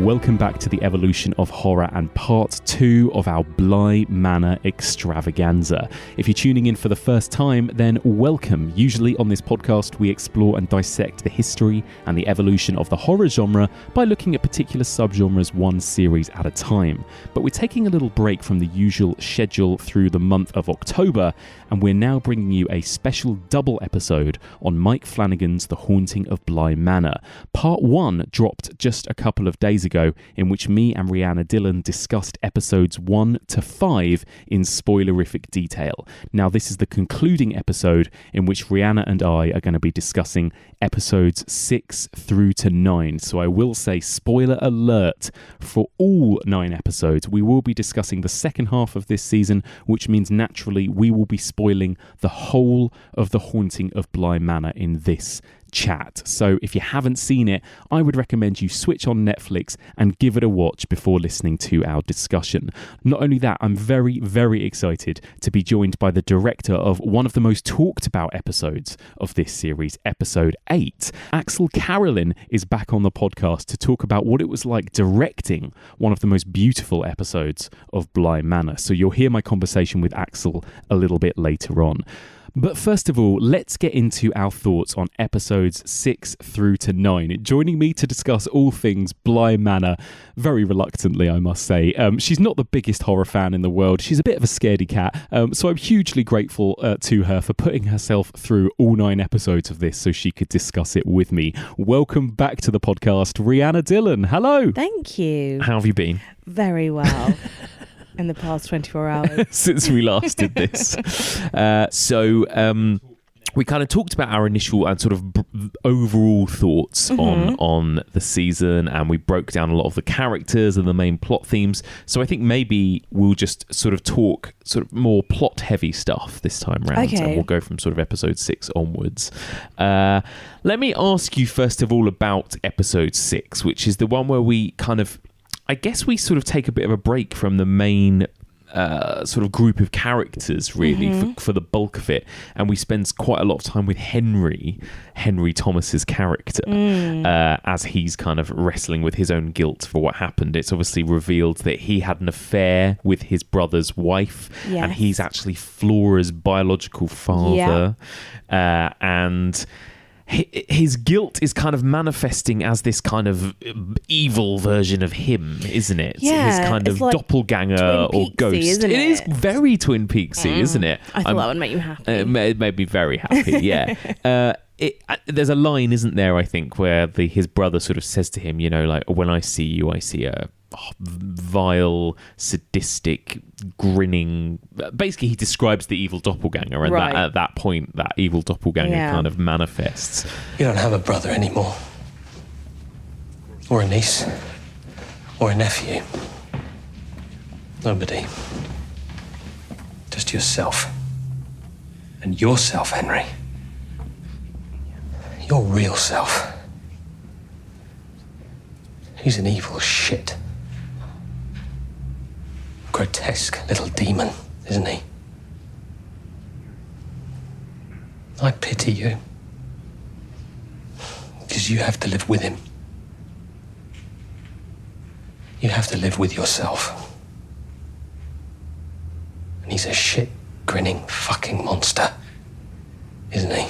welcome back to the evolution of horror and part 2 of our Bly Manor extravaganza. If you're tuning in for the first time, then welcome. Usually on this podcast, we explore and dissect the history and the evolution of the horror genre by looking at particular subgenres one series at a time. But we're taking a little break from the usual schedule through the month of October, and we're now bringing you a special double episode on Mike Flanagan's The Haunting of Bly Manor. Part 1 dropped just a couple of days ago, in which me and Rhianna Dillon discussed episodes 1 to 5 in spoilerific detail. Now, this is the concluding episode in which Rhianna and I are going to be discussing episodes 6 through to 9. So I will say spoiler alert for all 9 episodes. We will be discussing the second half of this season, which means naturally we will be spoiling the whole of The Haunting of Bly Manor in this chat. So if you haven't seen it, I would recommend you switch on Netflix and give it a watch before listening to our discussion. Not only that, I'm very, very excited to be joined by the director of one of the most talked about episodes of this series, episode 8. Axelle Carolyn is back on the podcast to talk about what it was like directing one of the most beautiful episodes of Bly Manor. So you'll hear my conversation with Axelle a little bit later on. But first of all, let's get into our thoughts on episodes 6 through to 9. Joining me to discuss all things Bly Manor, very reluctantly, I must say. She's not the biggest horror fan in the world. She's a bit of a scaredy cat. So I'm hugely grateful to her for putting herself through all 9 episodes of this so she could discuss it with me. Welcome back to the podcast, Rhianna Dillon. Hello. Thank you. How have you been? Very well. In the past 24 hours. Since we last did this. We kind of talked about our initial and sort of overall thoughts on the season, and we broke down a lot of the characters and the main plot themes. So I think maybe we'll just sort of talk sort of more plot-heavy stuff this time round, and we'll go from sort of episode 6 onwards. Let me ask you first of all about episode 6, which is the one where we kind of, I guess we sort of take a bit of a break from the main sort of group of characters, really, for the bulk of it. And we spend quite a lot of time with Henry Thomas's character, as he's kind of wrestling with his own guilt for what happened. It's obviously revealed that he had an affair with his brother's wife, and he's actually Flora's biological father. And his guilt is kind of manifesting as this kind of evil version of him, isn't it? Yeah, his kind of like doppelganger or ghost. Isn't it? It is very Twin Peaksy, isn't it? I thought that would make you happy. It made me very happy, yeah. There's a line, isn't there, I think, where his brother sort of says to him, you know, like, when I see you, I see a vile, sadistic, grinning. Basically, he describes the evil doppelganger, and at that point, that evil doppelganger kind of manifests. You don't have a brother anymore, or a niece, or a nephew. Nobody. Just yourself. And yourself, Henry. Your real self. He's an evil shit. Grotesque little demon, isn't he? I pity you. Because you have to live with him. You have to live with yourself. And he's a shit, grinning, fucking monster, isn't he?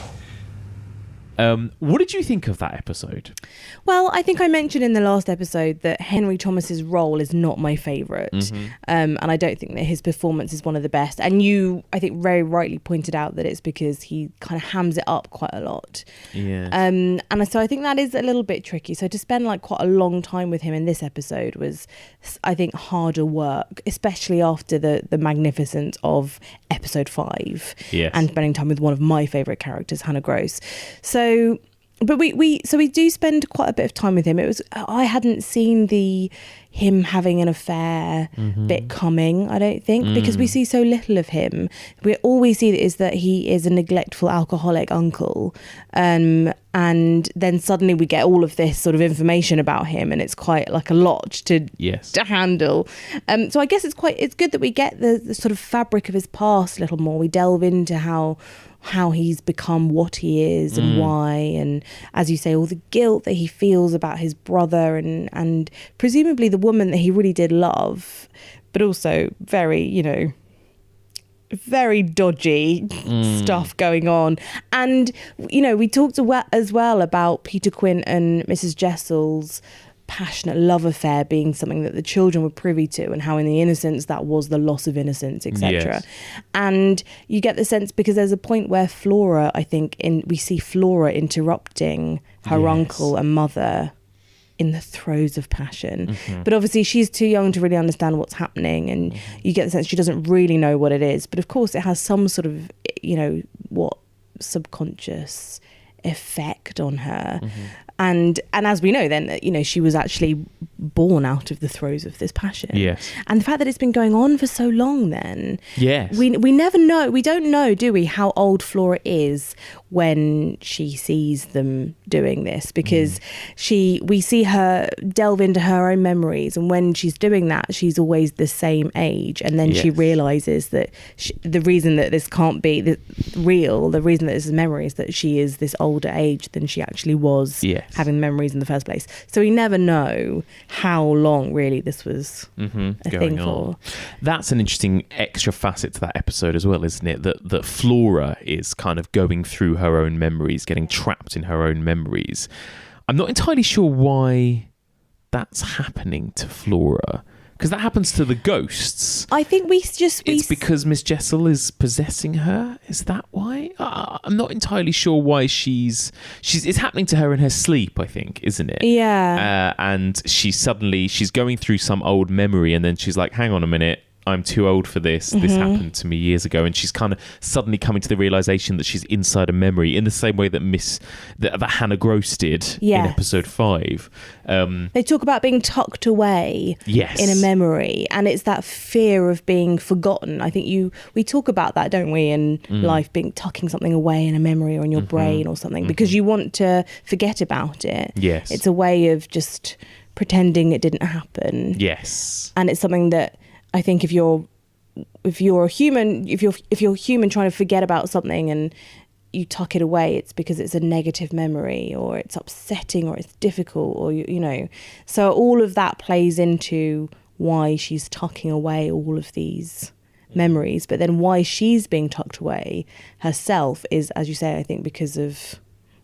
What did you think of that episode? Well, I think I mentioned in the last episode that Henry Thomas's role is not my favourite. And I don't think that his performance is one of the best. And you, I think, very rightly pointed out that it's because he kind of hams it up quite a lot. Yeah. And so I think that is a little bit tricky. So to spend like quite a long time with him in this episode was, I think, harder work, especially after the magnificence of episode 5. Yes. And spending time with one of my favourite characters, Hannah Gross. But we do spend quite a bit of time with him. I hadn't seen him having an affair bit coming, I don't think, because we see so little of him. All we see is that he is a neglectful alcoholic uncle, and then suddenly we get all of this sort of information about him, and it's quite like a lot to handle. So I guess it's good that we get the sort of fabric of his past a little more. We delve into how how he's become what he is and why, and as you say, all the guilt that he feels about his brother and presumably the woman that he really did love, but also very, you know, very dodgy stuff going on. And, you know, we talked as well about Peter Quint and Mrs. Jessel's passionate love affair being something that the children were privy to, and how in the innocence that was the loss of innocence, etc. Yes. And you get the sense, because there's a point where Flora, I think, we see Flora interrupting her uncle and mother in the throes of passion. But obviously she's too young to really understand what's happening, and you get the sense she doesn't really know what it is. But of course it has some sort of, you know, subconscious effect on her. And as we know then, you know, she was actually born out of the throes of this passion. Yes. And the fact that it's been going on for so long then. Yes. We never know. We don't know, do we, how old Flora is when she sees them doing this, because we see her delve into her own memories, and when she's doing that, she's always the same age. And then she realizes that the reason that this can't be real, the reason that this is memory, is that she is this older age than she actually was. Having memories in the first place. So we never know how long really this was a thing for. That's an interesting extra facet to that episode as well, isn't it? That Flora is kind of going through her own memories, getting trapped in her own memories. I'm not entirely sure why that's happening to Flora, because that happens to the ghosts. I think it's because Miss Jessel is possessing her. Is that why? I'm not entirely sure why it's happening to her in her sleep, I think, isn't it? Yeah. And she's going through some old memory, and then she's like, hang on a minute, I'm too old for this. This happened to me years ago. And she's kind of suddenly coming to the realization that she's inside a memory, in the same way that that Hannah Gross did in episode 5. They talk about being tucked away in a memory, and it's that fear of being forgotten. I think we talk about that, don't we, in life, tucking something away in a memory or in your brain or something, because you want to forget about it. Yes. It's a way of just pretending it didn't happen. Yes. And it's something that I think if you're human trying to forget about something and you tuck it away, it's because it's a negative memory, or it's upsetting, or it's difficult, or you know. So all of that plays into why she's tucking away all of these memories. But then why she's being tucked away herself is, as you say, I think because of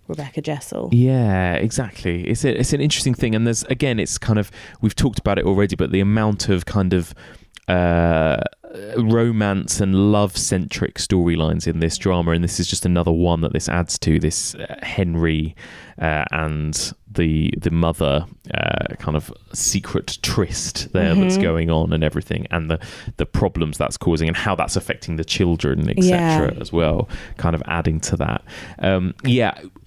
Rebecca Jessel. Yeah, exactly. It's an interesting thing, and there's, again, it's kind of, we've talked about it already, but the amount of kind of romance and love-centric storylines in this drama, and this is just another one that this adds to, this Henry and the mother kind of secret tryst there that's going on, and everything, and the problems that's causing, and how that's affecting the children, etc. as well, kind of adding to that.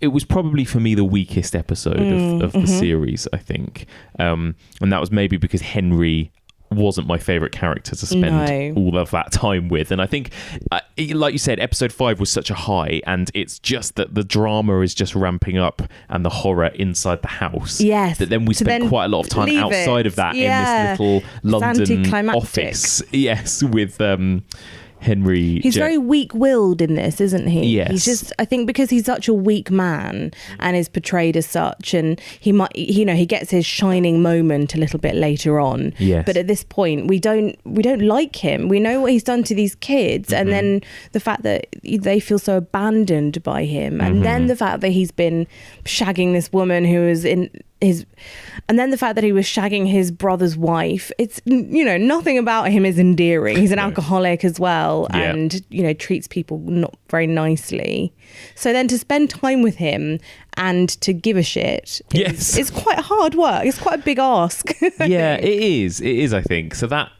It was probably for me the weakest episode of the series, I think, and that was maybe because Henry wasn't my favourite character to spend all of that time with. And I think, like you said, episode 5 was such a high, and it's just that the drama is just ramping up and the horror inside the house. Yes. That then we spent quite a lot of time outside of that in this little London office. Yes, with Henry. He's very weak-willed in this, isn't he? Yes. He's just, I think, because he's such a weak man and is portrayed as such, and he might, you know, he gets his shining moment a little bit later on. Yes. But at this point, we don't like him. We know what he's done to these kids, and then the fact that they feel so abandoned by him, and then the fact that he's been shagging this woman who is in his, and then the fact that he was shagging his brother's wife. It's, you know, nothing about him is endearing. He's an alcoholic as well, and, you know, treats people not very nicely. So then to spend time with him and to give a shit is quite hard work. It's quite a big ask. Yeah, it is, I think. So that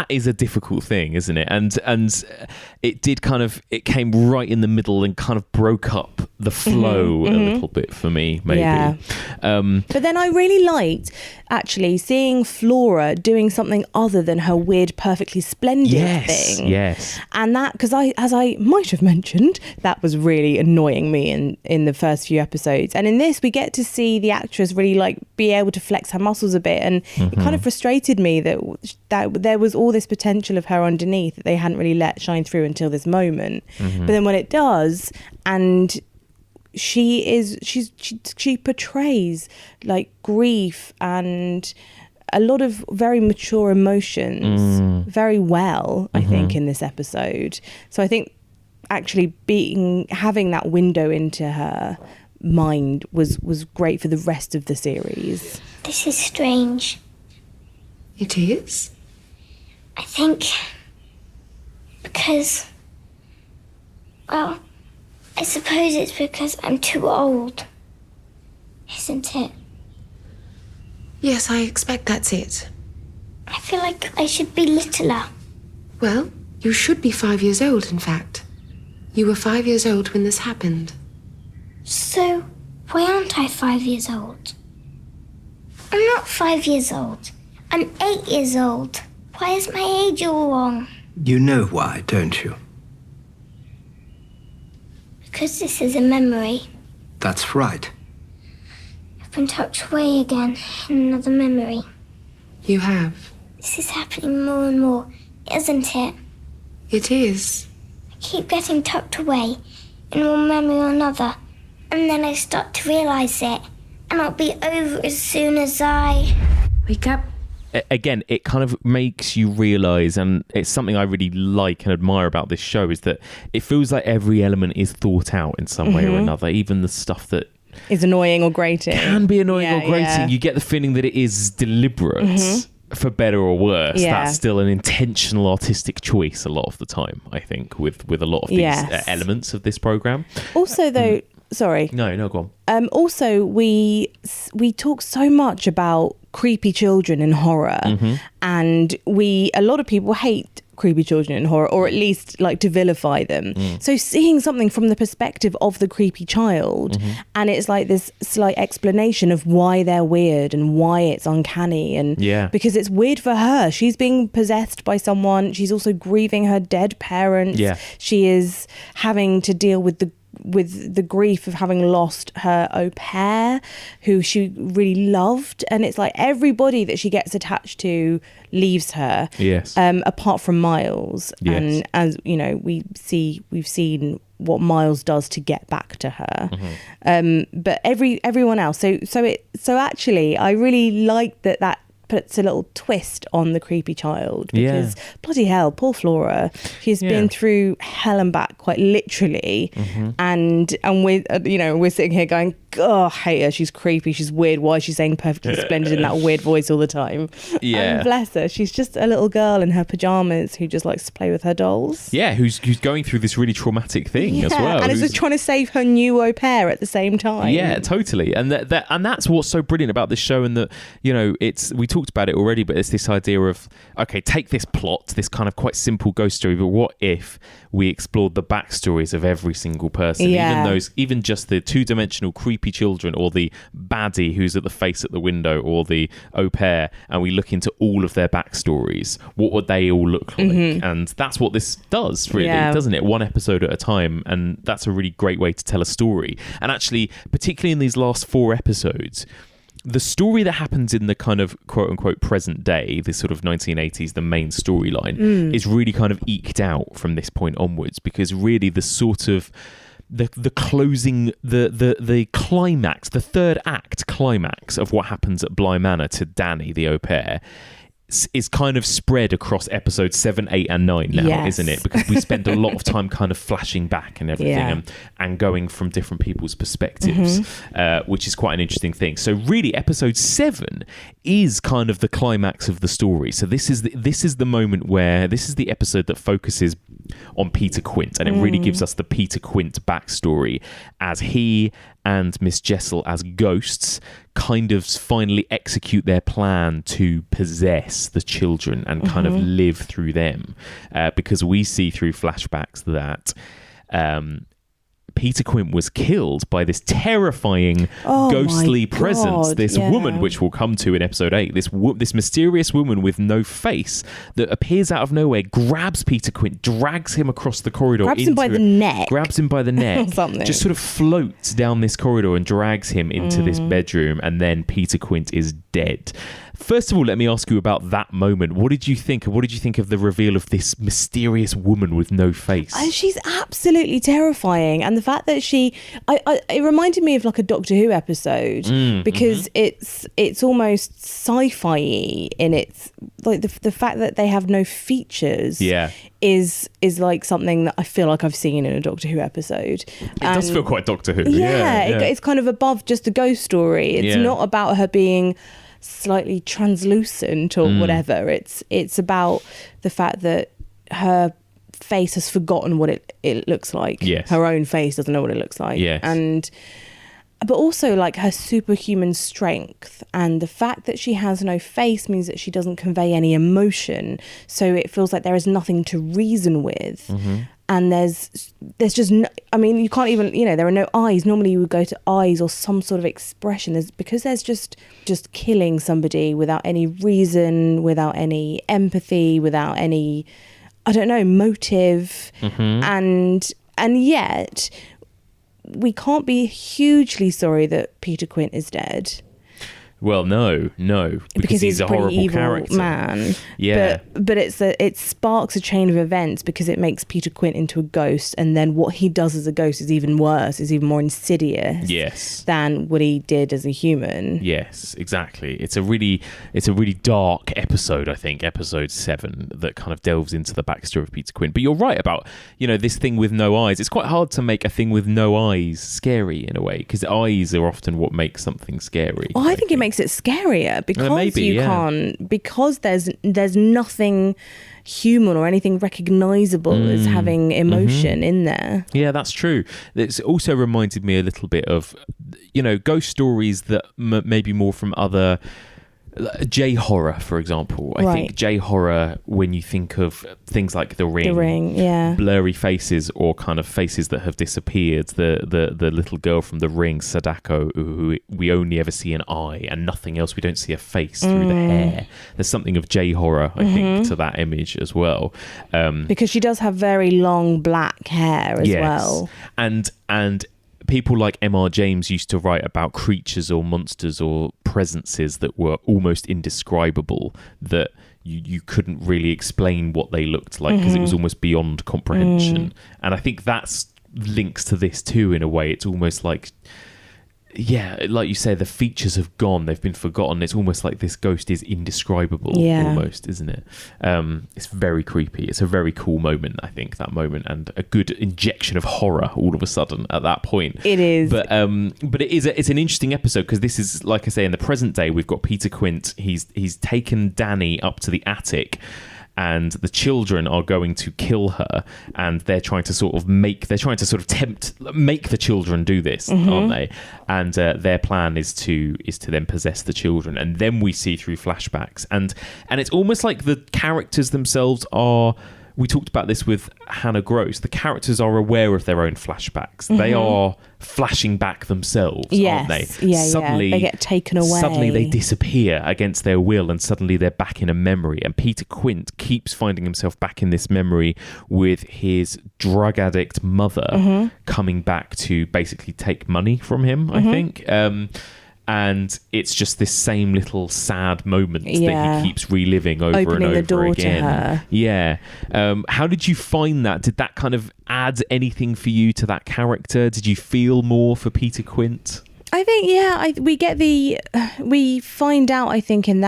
is a difficult thing, isn't it? And it did kind of, it came right in the middle and kind of broke up the flow a little bit for me, maybe. Yeah. But then I really liked actually seeing Flora doing something other than her weird perfectly splendid thing. Yes. And that, because as I might have mentioned, that was really annoying me in the first few episodes. And in this, we get to see the actress really like be able to flex her muscles a bit, and it kind of frustrated me that there was all this potential of her underneath that they hadn't really let shine through until this moment. But then when it does, and she portrays like grief and a lot of very mature emotions very well, I think, in this episode. So I think actually having that window into her mind was great for the rest of the series. This is strange. It is? I think because, well, I suppose it's because I'm too old, isn't it? Yes, I expect that's it. I feel like I should be littler. Well, you should be 5 years old, in fact. You were 5 years old when this happened. So, why aren't I 5 years old? I'm not 5 years old. I'm 8 years old. Why is my age all wrong? You know why, don't you? Because this is a memory. That's right. I've been tucked away again in another memory. You have. This is happening more and more, isn't it? It is. I keep getting tucked away in one memory or another, and then I start to realise it, and I'll be over as soon as I... Wake up. Again, it kind of makes you realise, and it's something I really like and admire about this show, is that it feels like every element is thought out in some way or another, even the stuff that is annoying or grating. Can be annoying or grating. Yeah. You get the feeling that it is deliberate, for better or worse. Yeah. That's still an intentional artistic choice a lot of the time, I think, with a lot of these elements of this programme. Also, though, sorry. No, go on. Also, we talk so much about creepy children in horror, and a lot of people hate creepy children in horror, or at least like to vilify them. So seeing something from the perspective of the creepy child, and it's like this slight explanation of why they're weird and why it's uncanny, and because it's weird for her. She's being possessed by someone. She's also grieving her dead parents. She is having to deal with the grief of having lost her au pair who she really loved, and it's like everybody that she gets attached to leaves her, apart from Miles. And as you know, we've seen what Miles does to get back to her, but everyone else, so actually I really like that puts a little twist on the creepy child, because bloody hell, poor Flora, she's been through hell and back quite literally, and we're sitting here going, oh, I hate her, she's creepy, she's weird, why is she saying perfectly splendid in that weird voice all the time? And bless her, she's just a little girl in her pajamas who just likes to play with her dolls, who's going through this really traumatic thing as well, and is just trying to save her new au pair at the same time. Totally. And that's what's so brilliant about this show, and that, you know, we talked about it already, but it's this idea of, okay, take this plot, this kind of quite simple ghost story, but what if we explored the backstories of every single person, even just the two-dimensional creepy children, or the baddie who's at the face at the window, or the au pair, and we look into all of their backstories. What would they all look like? And that's what this does, really, doesn't it? One episode at a time, and that's a really great way to tell a story. And actually, particularly in these last 4 episodes, the story that happens in the kind of quote-unquote present day, this sort of 1980s, the main storyline, is really kind of eked out from this point onwards, because really the sort of the closing, the climax, the third act climax of what happens at Bly Manor to Danny, the au pair, is kind of spread across episodes 7, 8 and 9 now, isn't it? Because we spend a lot of time kind of flashing back and everything, and going from different people's perspectives, which is quite an interesting thing. So really, episode 7 is kind of the climax of the story. So this is the moment where this is the episode that focuses on Peter Quint, and it really gives us the Peter Quint backstory as he and Miss Jessel as ghosts kind of finally execute their plan to possess the children and kind of live through them, because we see through flashbacks that Peter Quint was killed by this terrifying ghostly presence, this woman, which we'll come to in episode 8, this mysterious woman with no face that appears out of nowhere, grabs Peter Quint, drags him across the corridor, grabs him by the neck, just sort of floats down this corridor and drags him into this bedroom, and then Peter Quint is dead. First of all, let me ask you about that moment. What did you think? What did you think of the reveal of this mysterious woman with no face? And she's absolutely terrifying, and the fact that it reminded me of like a Doctor Who episode, because it's almost sci-fi in its like the fact that they have no features. Is like something that I feel like I've seen in a Doctor Who episode. It does feel quite Doctor Who. It's kind of above just a ghost story. It's not about her being slightly translucent or whatever. It's about the fact that her face has forgotten what it looks like. Her own face doesn't know what it looks like. But also like her superhuman strength, and the fact that she has no face means that she doesn't convey any emotion, so it feels like there is nothing to reason with. And there's just no, I mean, you can't even, there are no eyes. Normally you would go to eyes or some sort of expression. There's just killing somebody without any reason, without any empathy, without any, I don't know, motive. And yet we can't be hugely sorry that Peter Quint is dead. Well, no, because he's a horrible evil character, man. But it sparks a chain of events because it makes Peter Quint into a ghost, and then what he does as a ghost is even worse, is even more insidious. Than what he did as a human. Yes, exactly. It's a really dark episode. I think episode 7 that kind of delves into the backstory of Peter Quint. But you're right about this thing with no eyes. It's quite hard to make a thing with no eyes scary in a way, because eyes are often what makes something scary. Well, I think it makes it scarier because because there's nothing human or anything recognizable as having emotion in there. Yeah, that's true. It's also reminded me a little bit of ghost stories that maybe more from other J-horror, for example. I think J-horror, when you think of things like The Ring, blurry faces or kind of faces that have disappeared. The little girl from The Ring, Sadako, who we only ever see an eye and nothing else. We don't see a face through the hair. There's something of J-horror, I think, to that image as well. Because she does have very long black hair as well. And people like M.R. James used to write about creatures or monsters or presences that were almost indescribable, that you couldn't really explain what they looked like because it was almost beyond comprehension. And I think that's links to this too in a way. It's almost like, like you say, the features have gone, they've been forgotten. It's almost like this ghost is indescribable, almost, isn't it? It's very creepy. It's a very cool moment, I think, that moment, and a good injection of horror all of a sudden at that point. It is. But it's an interesting episode because this is, like I say, in the present day, we've got Peter Quint. He's taken Danny up to the attic, and the children are going to kill her, and they're trying to make the children do this, aren't they? And their plan is to then possess the children, and then we see through flashbacks, and it's almost like the characters themselves are. We talked about this with Hannah Gross. The characters are aware of their own flashbacks. They are flashing back themselves, aren't they? Suddenly, they get taken away. Suddenly they disappear against their will, and suddenly they're back in a memory. And Peter Quint keeps finding himself back in this memory with his drug addict mother coming back to basically take money from him, I think. And it's just this same little sad moment that he keeps reliving over Opening and over the door again. To her. Yeah. How did you find that? Did that kind of add anything for you to that character? Did you feel more for Peter Quint? I think, we find out, I think, in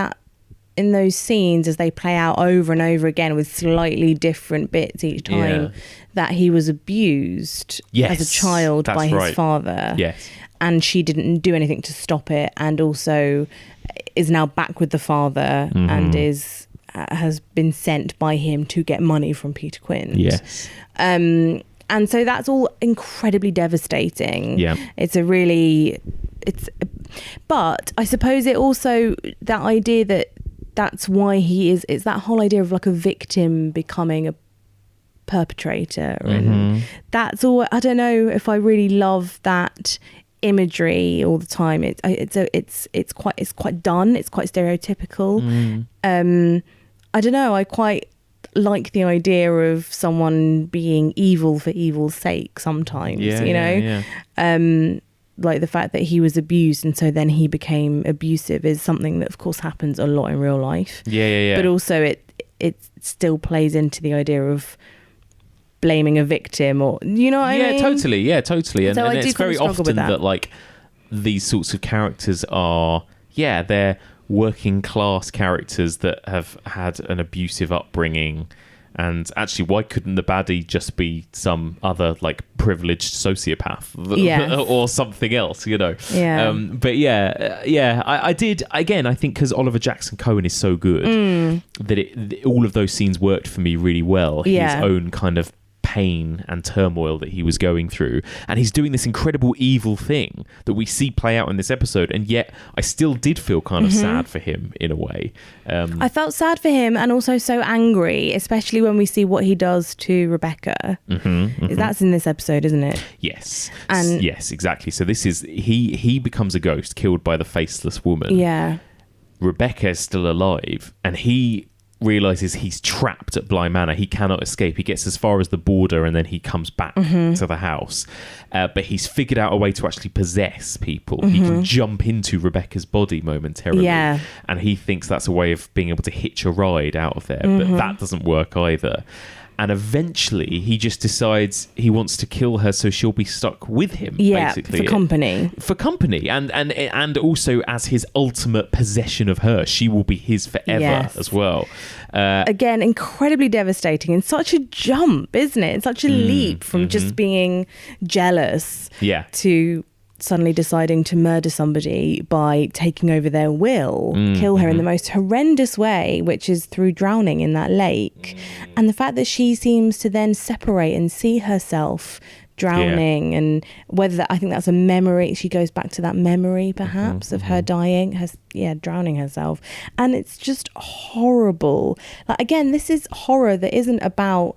those scenes as they play out over and over again with slightly different bits each time, that he was abused as a child by his father. Yes. And she didn't do anything to stop it, and also is now back with the father and has been sent by him to get money from Peter Quint. Yes. And so that's all incredibly devastating. Yeah. But I suppose it also, that idea that's why it's that whole idea of like a victim becoming perpetrator, and that's all. I don't know if I really love that imagery all the time. It's quite done. It's quite stereotypical. I don't know. I quite like the idea of someone being evil for evil's sake sometimes. Like the fact that he was abused and so then he became abusive is something that of course happens a lot in real life. But also it still plays into the idea of blaming a victim, or you know what I mean? Totally. And, So and I do it's very kind of struggle often with that. that like these sorts of characters are they're working class characters that have had an abusive upbringing. And actually, why couldn't the baddie just be some other like privileged sociopath or something else, you know? But I did, again, I think because Oliver Jackson Cohen is so good that all of those scenes worked for me really well. His own kind of pain and turmoil that he was going through, and he's doing this incredible evil thing that we see play out in this episode, and yet I still did feel kind of sad for him in a way. I felt sad for him and also so angry, especially when we see what he does to Rebecca. That's in this episode, isn't it? Yes, exactly. So this is he becomes a ghost killed by the faceless woman. Rebecca is still alive, and he realizes he's trapped at Bly Manor. He cannot escape. He gets as far as the border and then he comes back to the house. But he's figured out a way to actually possess people. He can jump into Rebecca's body momentarily. And he thinks that's a way of being able to hitch a ride out of there. But that doesn't work either. And eventually he just decides he wants to kill her so she'll be stuck with him, basically. For company. And also as his ultimate possession of her. She will be his forever as well. Again, incredibly devastating and such a jump, isn't it? It's such a leap from just being jealous to suddenly deciding to murder somebody by taking over their will, kill her in the most horrendous way, which is through drowning in that lake. And the fact that she seems to then separate and see herself drowning, and whether I think that's a memory, she goes back to that memory perhaps of her dying, drowning herself. And it's just horrible. Like, again, this is horror that isn't about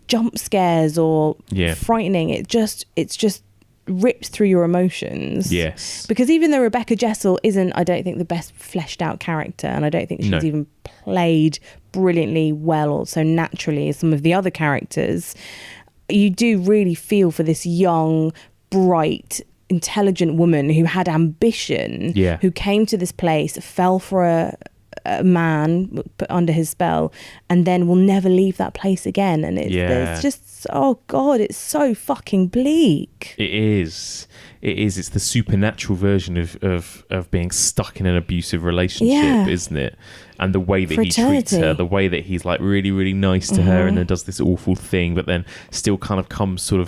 jump scares or frightening. It's just rips through your emotions. Because even though Rebecca Jessel isn't, I don't think, the best fleshed out character, and I don't think she's even played brilliantly well or so naturally as some of the other characters, you do really feel for this young, bright, intelligent woman who had ambition, who came to this place, fell for a man put under his spell, and then will never leave that place again. And it's just, oh God, it's so fucking bleak. It is. It's the supernatural version of being stuck in an abusive relationship, isn't it? And the way that he treats her, the way that he's like really, really nice to her, and then does this awful thing, but then still kind of comes sort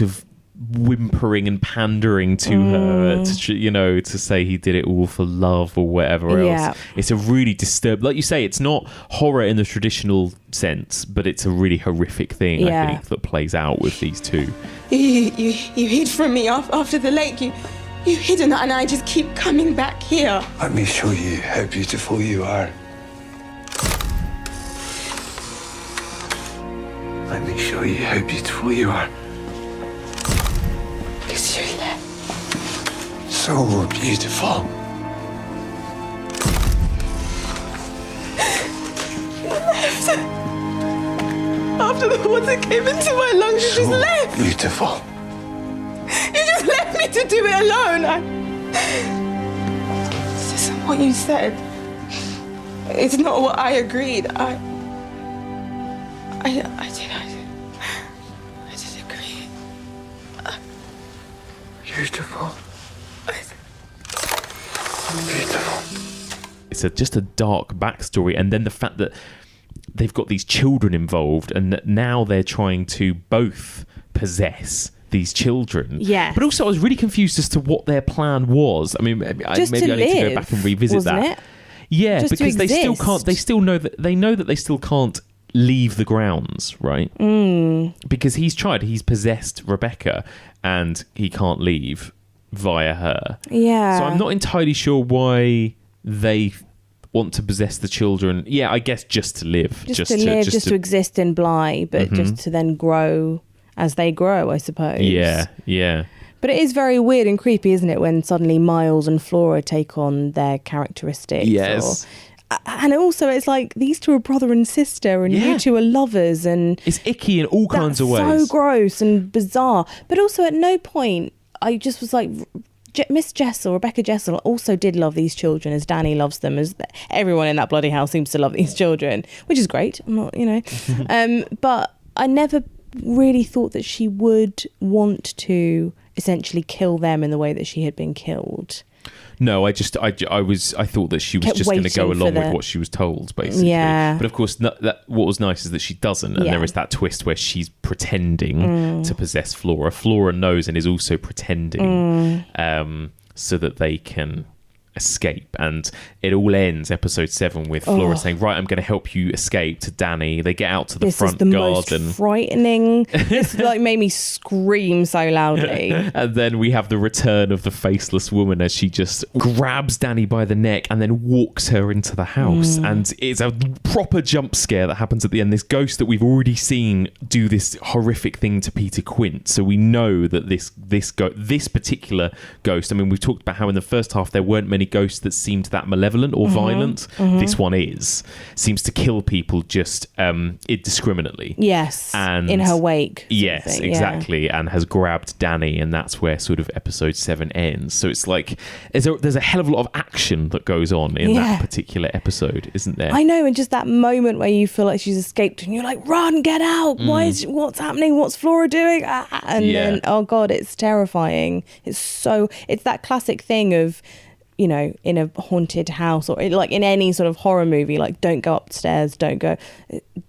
of whimpering and pandering to her, to say he did it all for love or whatever else. It's a really disturbing, like you say, it's not horror in the traditional sense, but it's a really horrific thing, I think, that plays out with these two. You hid from me after the lake. You hid, and I just keep coming back here. Let me show you how beautiful you are. Let me show you how beautiful you are. Because you left. So beautiful. After the water came into my lungs, you just left. Beautiful. You just left me to do it alone. This isn't what you said. It's not what I agreed. I did agree. Beautiful. Beautiful. It's just a dark backstory, and then the fact that they've got these children involved, and that now they're trying to both possess these children. Yes. But also I was really confused as to what their plan was. I mean, maybe I need to go back and revisit that. Yeah, just because they still can't, they still know that they still can't leave the grounds, right? Because he's possessed Rebecca and he can't leave via her. Yeah. So I'm not entirely sure why they want to possess the children. Yeah, I guess just to live. Just to exist in Bly, but just to then grow as they grow, I suppose. Yeah. But it is very weird and creepy, isn't it, when suddenly Miles and Flora take on their characteristics. Yes. And also it's like these two are brother and sister and you two are lovers, and it's icky in all kinds of ways. So gross and bizarre. But also at no point I just was like, Rebecca Jessel also did love these children as Danny loves them, as everyone in that bloody house seems to love these children, which is great. I'm not, but I never really thought that she would want to essentially kill them in the way that she had been killed. No, I thought that she was just going to go along with what she was told, basically. Yeah. But of course, what was nice is that she doesn't, and there is that twist where she's pretending to possess Flora. Flora knows and is also pretending, so that they can escape. And it all ends, episode 7, with Flora saying, right, I'm going to help you escape, to Danny. They get out to the front garden. This is the most frightening. This made me scream so loudly. And then we have the return of the faceless woman as she just grabs Danny by the neck and then walks her into the house. And it's a proper jump scare that happens at the end. This ghost that we've already seen do this horrific thing to Peter Quint. So we know that this particular ghost, I mean, we've talked about how in the first half there weren't many ghosts that seemed that malevolent or violent. This one seems to kill people just indiscriminately. Yes, and in her wake. Yes, exactly, and has grabbed Danny, and that's where sort of episode 7 ends. So it's like there's a hell of a lot of action that goes on in that particular episode, isn't there? I know, and just that moment where you feel like she's escaped and you're like, run, get out, what's happening, what's Flora doing? Then oh god, it's terrifying. It's that classic thing of, in a haunted house or like in any sort of horror movie, like don't go upstairs, don't go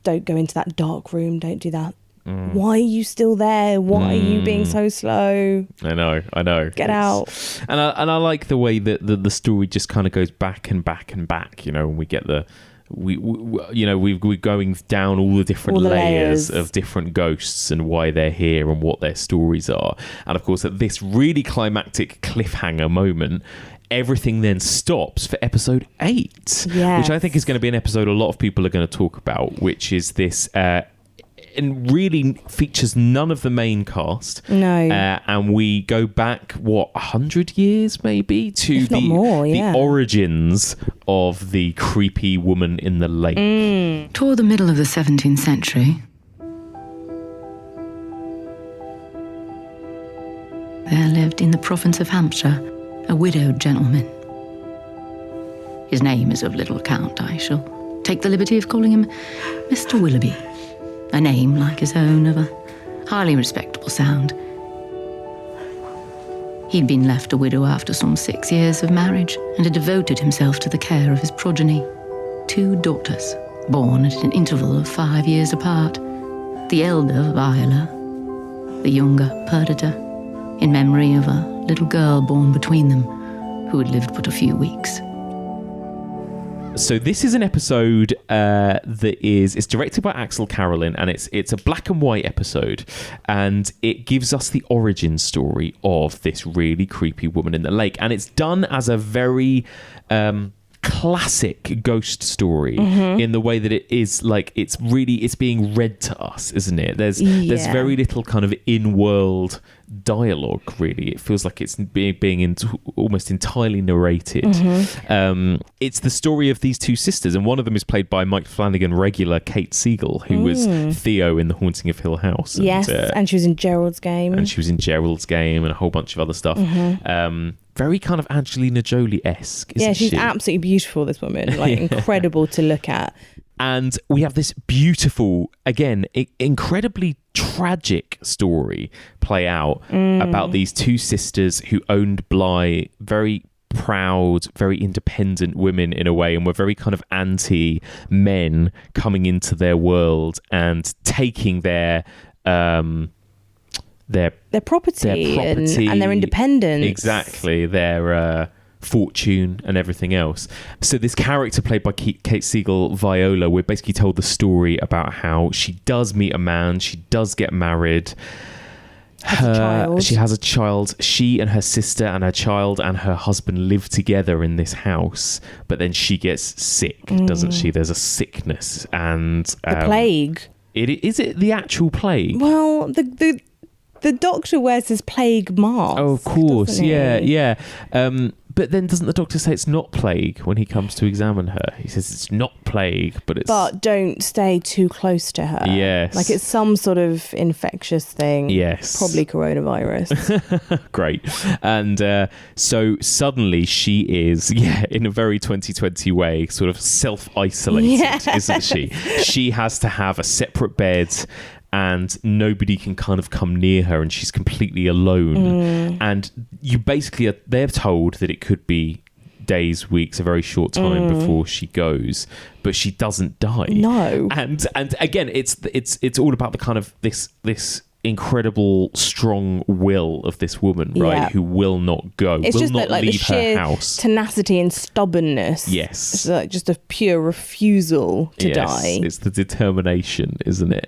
into that dark room, don't do that. Why are you still there? Why are you being so slow? I know. Get out. And I like the way that the story just kind of goes back and back and back. When we get we're going down all the different layers of different ghosts and why they're here and what their stories are. And of course, at this really climactic cliffhanger moment, everything then stops for episode 8, which I think is going to be an episode a lot of people are going to talk about, which is this and really features none of the main cast. No. And we go back, 100 years maybe, to the origins of the creepy woman in the lake. Toward the middle of the 17th century, there lived in the province of Hampshire a widowed gentleman. His name is of little account. I shall take the liberty of calling him Mr. Willoughby, a name like his own of a highly respectable sound. He'd been left a widow after some 6 years of marriage and had devoted himself to the care of his progeny. 2 daughters, born at an interval of 5 years apart. The elder, Viola, the younger, Perdita, in memory of a little girl born between them who had lived but a few weeks. So this is an episode it's directed by Axelle Carolyn, and it's a black and white episode, and it gives us the origin story of this really creepy woman in the lake, and it's done as a very classic ghost story in the way that it is like it's being read to us, isn't it? There's very little kind of in-world dialogue, really. It feels like it's being almost entirely narrated. It's the story of these 2 sisters, and one of them is played by Mike Flanagan regular Kate Siegel, who was Theo in The Haunting of Hill House. And she was in Gerald's Game. And a whole bunch of other stuff. Very kind of Angelina Jolie-esque, isn't she? Yeah, she's absolutely beautiful, this woman. Like, incredible to look at. And we have this beautiful, again, incredibly tragic story play out about these 2 sisters who owned Bly, very proud, very independent women in a way, and were very kind of anti-men coming into their world and taking their property and their independence. Exactly, their fortune and everything else. So this character played by Kate Siegel, Viola, we're basically told the story about how she does meet a man, she does get married, She has a child. She and her sister and her child and her husband live together in this house, but then she gets sick, doesn't she? There's a sickness and the plague. Is it the actual plague? Well, the doctor wears his plague mask. Oh, of course, yeah. But then doesn't the doctor say it's not plague when he comes to examine her? He says it's not plague, but it's... But don't stay too close to her. Yes. Like it's some sort of infectious thing. Yes. Probably coronavirus. Great. And so suddenly she is, in a very 2020 way, sort of self-isolated, isn't she? She has to have a separate bed and nobody can kind of come near her and she's completely alone. And you basically they're told that it could be days, weeks, a very short time before she goes, but she doesn't die. No. And again, it's all about the kind of this incredible strong will of this woman, right? Who will not go, it's will just not that, like, leave the sheer her house. Tenacity and stubbornness. Yes. It's like just a pure refusal to die. It's the determination, isn't it?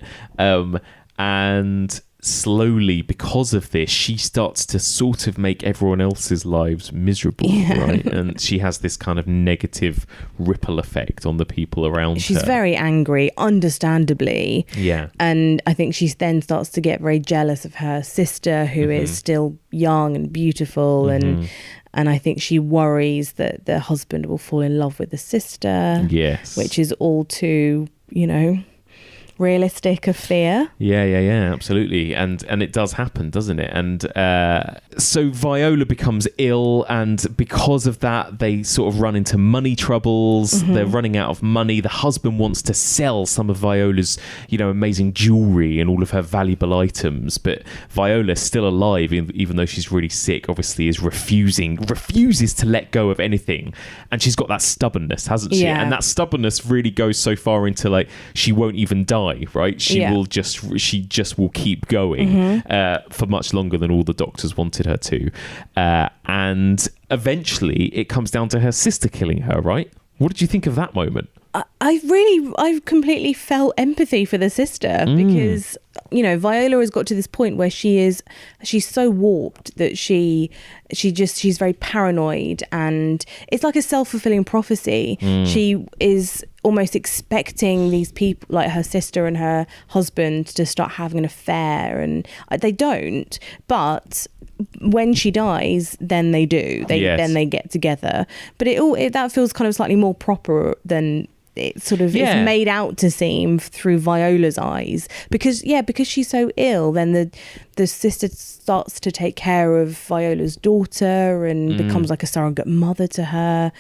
And slowly, because of this, she starts to sort of make everyone else's lives miserable, right? And she has this kind of negative ripple effect on the people around her. She's very angry, understandably. Yeah. And I think she then starts to get very jealous of her sister, who is still young and beautiful. And I think she worries that the husband will fall in love with the sister. Yes. Which is all too, realistic of fear. Yeah, absolutely. And it does happen, doesn't it? And so Viola becomes ill, and because of that they sort of run into money troubles. They're running out of money. The husband wants to sell some of Viola's amazing jewelry and all of her valuable items, but Viola's still alive, even though she's really sick, obviously is refuses to let go of anything. And she's got that stubbornness, hasn't she? And that stubbornness really goes so far into, like, she won't even die, right? She just will keep going for much longer than all the doctors wanted her to, and eventually it comes down to her sister killing her, right? What did you think of that moment? I completely felt empathy for the sister, because Viola has got to this point where she's so warped that she's very paranoid, and it's like a self-fulfilling prophecy. She is almost expecting these people, like her sister and her husband, to start having an affair, and they don't, but when she dies, then they do. Then they get together. But that feels kind of slightly more proper than it sort of is made out to seem through Viola's eyes, because she's so ill. Then the sister starts to take care of Viola's daughter and becomes like a surrogate mother to her,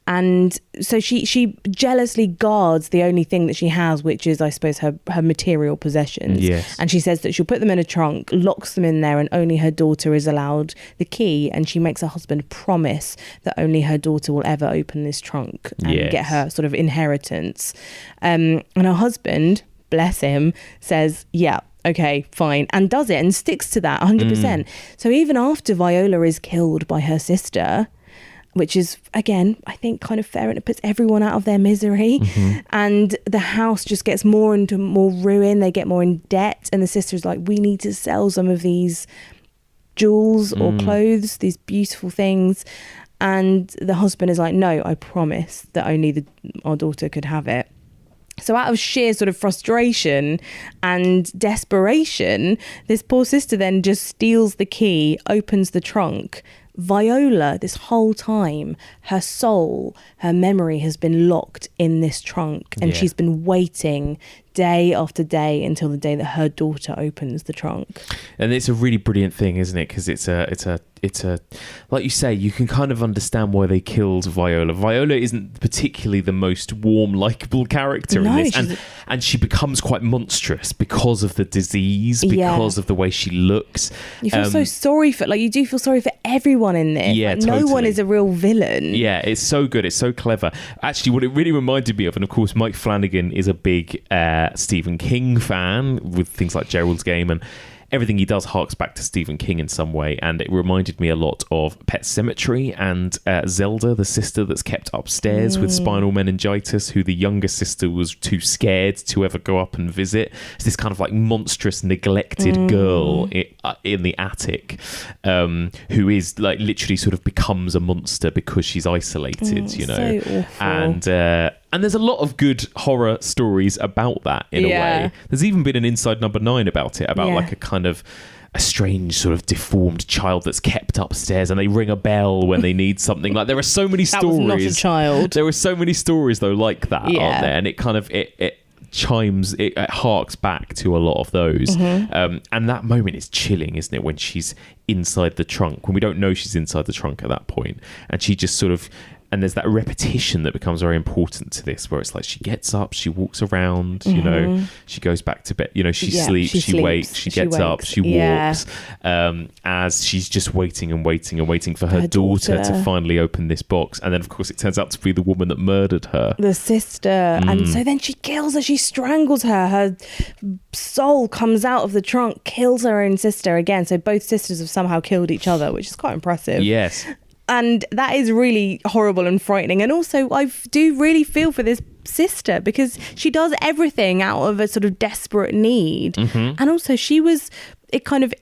and so she jealously guards the only thing that she has, which is, I suppose, her material possessions. And she says that she'll put them in a trunk, locks them in there, and only her daughter is allowed the key, and she makes her husband promise that only her daughter will ever open this trunk and get her sort of inheritance. And her husband, bless him, says, okay, fine, and does it, and sticks to that 100%. So even after Viola is killed by her sister, which is, again, I think kind of fair, and it puts everyone out of their misery, and the house just gets more into more ruin. They get more in debt, and the sister's like, we need to sell some of these jewels or clothes, these beautiful things. And the husband is like, no, I promise that only our daughter could have it. So out of sheer sort of frustration and desperation, this poor sister then just steals the key, opens the trunk. Viola, this whole time, her soul, her memory has been locked in this trunk, and she's been waiting day after day until the day that her daughter opens the trunk. And it's a really brilliant thing, isn't it? Because it's a like you say, you can kind of understand why they killed Viola. Viola isn't particularly the most warm, likable character in this, and she becomes quite monstrous because of the disease, because of the way she looks. You feel so sorry for, like, you do feel sorry for everyone in this. Yeah, like, no one is a real villain. Yeah, it's so good. It's so clever. Actually, what it really reminded me of, and of course, Mike Flanagan is a big Stephen King fan with things like Gerald's Game, and everything he does harks back to Stephen King in some way, and it reminded me a lot of Pet Sematary and Zelda, the sister that's kept upstairs with spinal meningitis, who the younger sister was too scared to ever go up and visit. It's this kind of like monstrous, neglected girl in the attic, who is like literally sort of becomes a monster because she's isolated, you know. So awful. And there's a lot of good horror stories about that in a way. There's even been an Inside Number 9 about it, about like a kind of a strange sort of deformed child that's kept upstairs, and they ring a bell when they need something. Like, there are so many stories. That was not a child. There are so many stories though like that, aren't there? And it kind of it chimes, it harks back to a lot of those. And that moment is chilling, isn't it, when she's inside the trunk, when we don't know she's inside the trunk at that point, and she just sort of, and there's that repetition that becomes very important to this, where it's like she gets up, she walks around, you know, she goes back to bed, you know, she sleeps, she wakes, she gets up, she walks, as she's just waiting and waiting and waiting for her daughter to finally open this box. And then of course it turns out to be the woman that murdered her, the sister. And so then she kills her, she strangles her, her soul comes out of the trunk, kills her own sister again. So both sisters have somehow killed each other, which is quite impressive. Yes. And that is really horrible and frightening. And also, I do really feel for this sister, because she does everything out of a sort of desperate need. And also, it kind of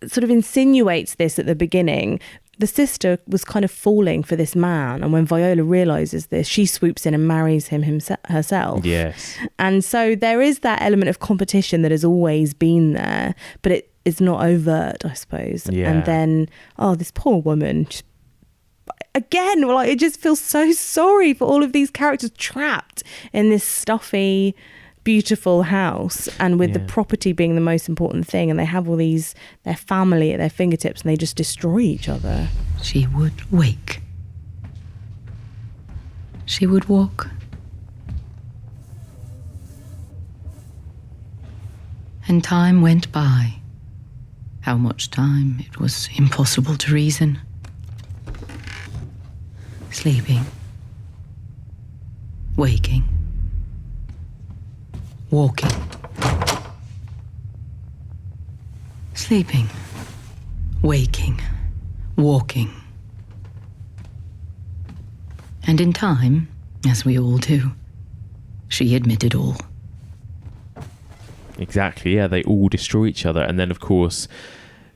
sort of insinuates this at the beginning. The sister was kind of falling for this man. And when Viola realises this, she swoops in and marries him herself. Yes. And so there is that element of competition that has always been there, but it's not overt, I suppose. Yeah. And then, this poor woman, again, like, it just feels so sorry for all of these characters trapped in this stuffy, beautiful house, and with the property being the most important thing, and they have all these, their family at their fingertips, and they just destroy each other. She would wake. She would walk. And time went by. How much time? It was impossible to reason. Sleeping, waking, walking, sleeping, waking, walking. And in time, as we all do, she admitted all. Exactly, yeah, they all destroy each other. And then of course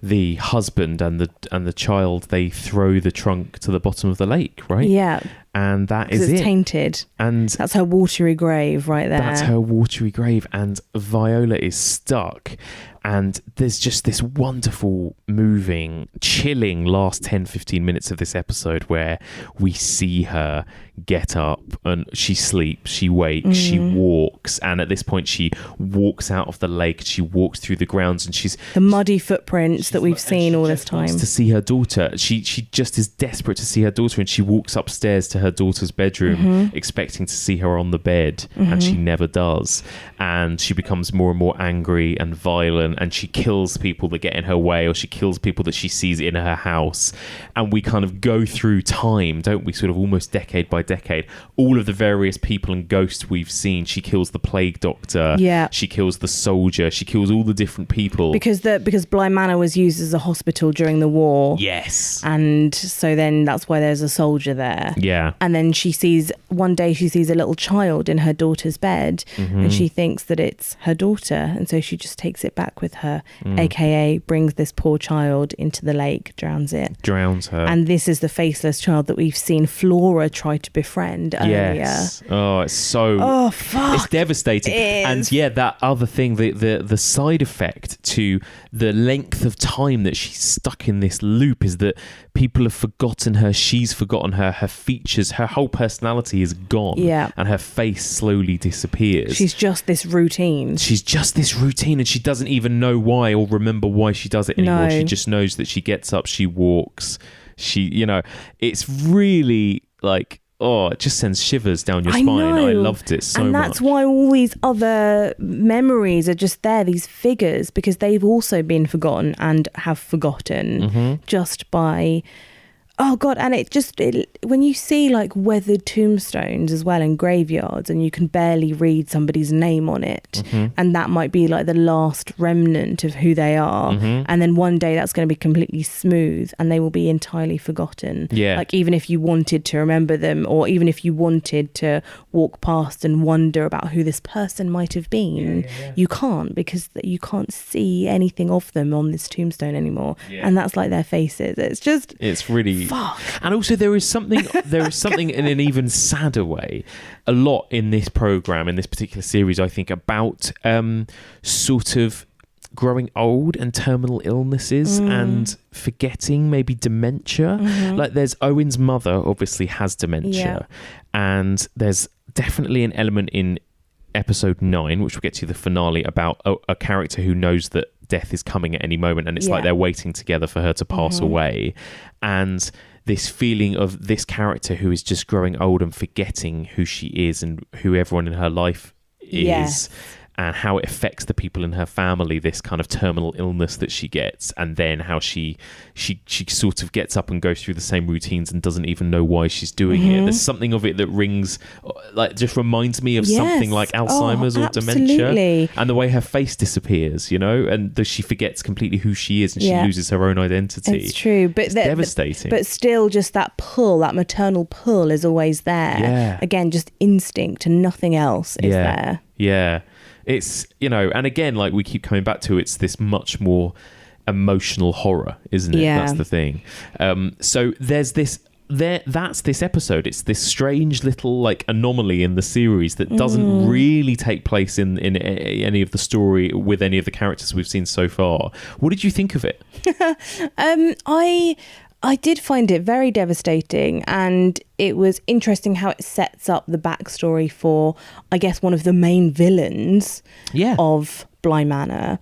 the husband and the child, they throw the trunk to the bottom of the lake, right? Yeah. And that is it's it. Tainted. And that's her watery grave right there. That's her watery grave. And Viola is stuck. And there's just this wonderful, moving, chilling last 10-15 minutes of this episode where we see her get up and she sleeps, she wakes, she walks, and at this point she walks out of the lake, she walks through the grounds, and she's the muddy footprints that we've seen all this time. To see her daughter, she just is desperate to see her daughter, and she walks upstairs to her daughter's bedroom expecting to see her on the bed, and she never does, and she becomes more and more angry and violent, and she kills people that get in her way, or she kills people that she sees in her house. And we kind of go through time, don't we, sort of almost decade by decade, all of the various people and ghosts we've seen. She kills the plague doctor, she kills the soldier, she kills all the different people, because Bly Manor was used as a hospital during the war. Yes. And so then that's why there's a soldier there. Yeah. And then one day she sees a little child in her daughter's bed, and she thinks that it's her daughter, and so she just takes it back with her, aka brings this poor child into the lake, drowns her. And this is the faceless child that we've seen Flora try to befriend earlier. Yes. Oh, it's so fuck, it's devastating. And yeah, that other thing, the side effect to the length of time that she's stuck in this loop is that people have forgotten her, she's forgotten her features, her whole personality is gone, and her face slowly disappears. She's just this routine, and she doesn't even know why or remember why she does it anymore. She just knows that she gets up, she walks, it's really like, it just sends shivers down your spine. I loved it so much. And that's why all these other memories are just there, these figures, because they've also been forgotten and have forgotten just by Oh God, and when you see like weathered tombstones as well in graveyards, and you can barely read somebody's name on it, and that might be like the last remnant of who they are, and then one day that's going to be completely smooth and they will be entirely forgotten. Yeah. Like even if you wanted to remember them, or even if you wanted to walk past and wonder about who this person might have been, you can't, because you can't see anything of them on this tombstone anymore. And that's like their faces. It's really... Fuck. And also there is something in an even sadder way, a lot in this program, in this particular series, I think, about sort of growing old and terminal illnesses and forgetting, maybe dementia. Like there's Owen's mother obviously has dementia, and there's definitely an element in episode 9, which we'll get to the finale, about a character who knows that death is coming at any moment, and it's like they're waiting together for her to pass away, and this feeling of this character who is just growing old and forgetting who she is and who everyone in her life is, and how it affects the people in her family, this kind of terminal illness that she gets, and then how she sort of gets up and goes through the same routines and doesn't even know why she's doing it. There's something of it that rings, like, just reminds me of something like Alzheimer's or dementia, and the way her face disappears, you know, and she forgets completely who she is, and she loses her own identity. It's true, but it's devastating. But still, just that pull, that maternal pull, is always there. Again, just instinct and nothing else is there. It's, you know, and again, like we keep coming back to, it's this much more emotional horror, isn't it? That's the thing. So there's this, that's this episode. It's this strange little like anomaly in the series that doesn't really take place in any of the story with any of the characters we've seen so far. What did you think of it? I did find it very devastating, and it was interesting how it sets up the backstory for, I guess, one of the main villains of Bly Manor.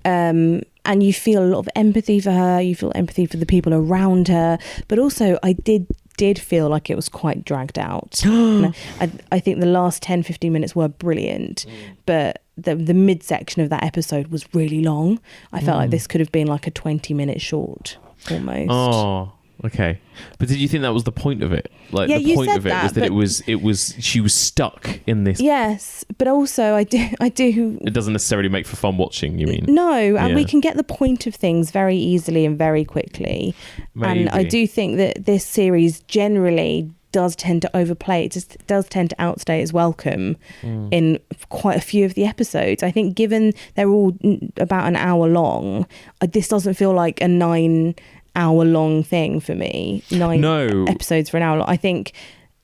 And you feel a lot of empathy for her, you feel empathy for the people around her, but also I did feel like it was quite dragged out. I think the last 10-15 minutes were brilliant, but the midsection of that episode was really long. I felt like this could have been like a 20-minute short. Almost. Oh, okay. But did you think that was the point of it? Like the point of it was that it was she was stuck in this. Yes, but also I do. It doesn't necessarily make for fun watching. You mean? No, and we can get the point of things very easily and very quickly. Maybe. And I do think that this series generally does tend to overplay. It just does tend to outstay its welcome in quite a few of the episodes. I think given they're all about an hour long, this doesn't feel like a 9-hour-long thing for me. 9 episodes for an hour long. I think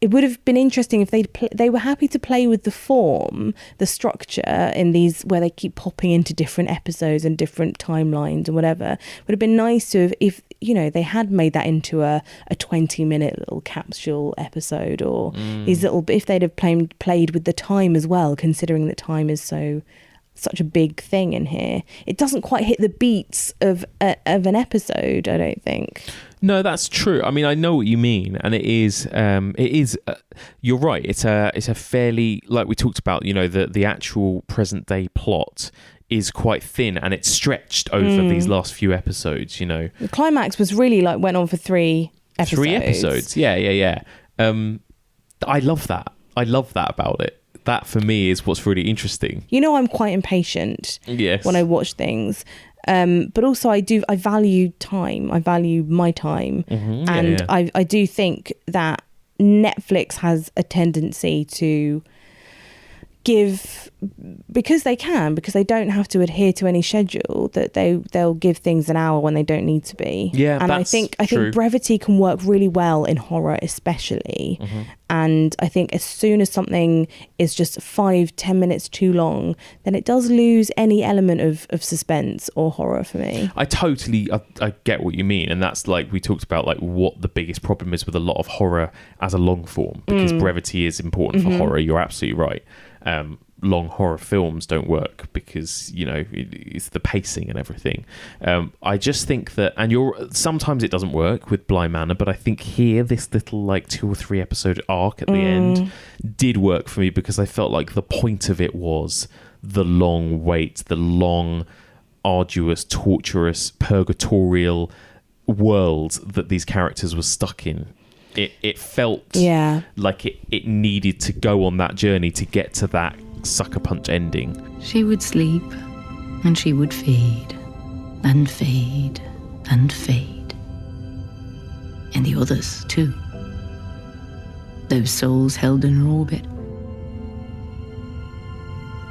it would have been interesting if they were happy to play with the form, the structure in these, where they keep popping into different episodes and different timelines and whatever. It would have been nice to have, if you know, they had made that into a 20-minute little capsule episode, or these little, if they'd have played with the time as well, considering that time is such a big thing in here. It doesn't quite hit the beats of an episode, I don't think. No, that's true. I mean, I know what you mean, and it is. You're right. It's a fairly, like we talked about. You know, the actual present day plot is quite thin, and it's stretched over these last few episodes. You know, the climax was really like went on for 3 episodes. 3 episodes. Yeah. I love that. I love that about it. That for me is what's really interesting. You know, I'm quite impatient when I watch things. But also I value time. I value my time. And I do think that Netflix has a tendency to give, because they don't have to adhere to any schedule, that they'll give things an hour when they don't need to be. And I think brevity can work really well in horror, especially. And I think as soon as something is just 5-10 minutes too long, then it does lose any element of suspense or horror for me. I get what you mean, and that's like we talked about, like what the biggest problem is with a lot of horror as a long form, because brevity is important for horror. You're absolutely right. Long horror films don't work because, you know, it's the pacing and everything. I just think that, and sometimes it doesn't work with Bly Manor, but I think here this little like 2 or 3 episode arc at the end did work for me, because I felt like the point of it was the long wait, the long, arduous, torturous, purgatorial world that these characters were stuck in. It felt like it needed to go on that journey to get to that sucker punch ending. She would sleep, and she would fade, and fade, and fade. And the others, too. Those souls held in her orbit.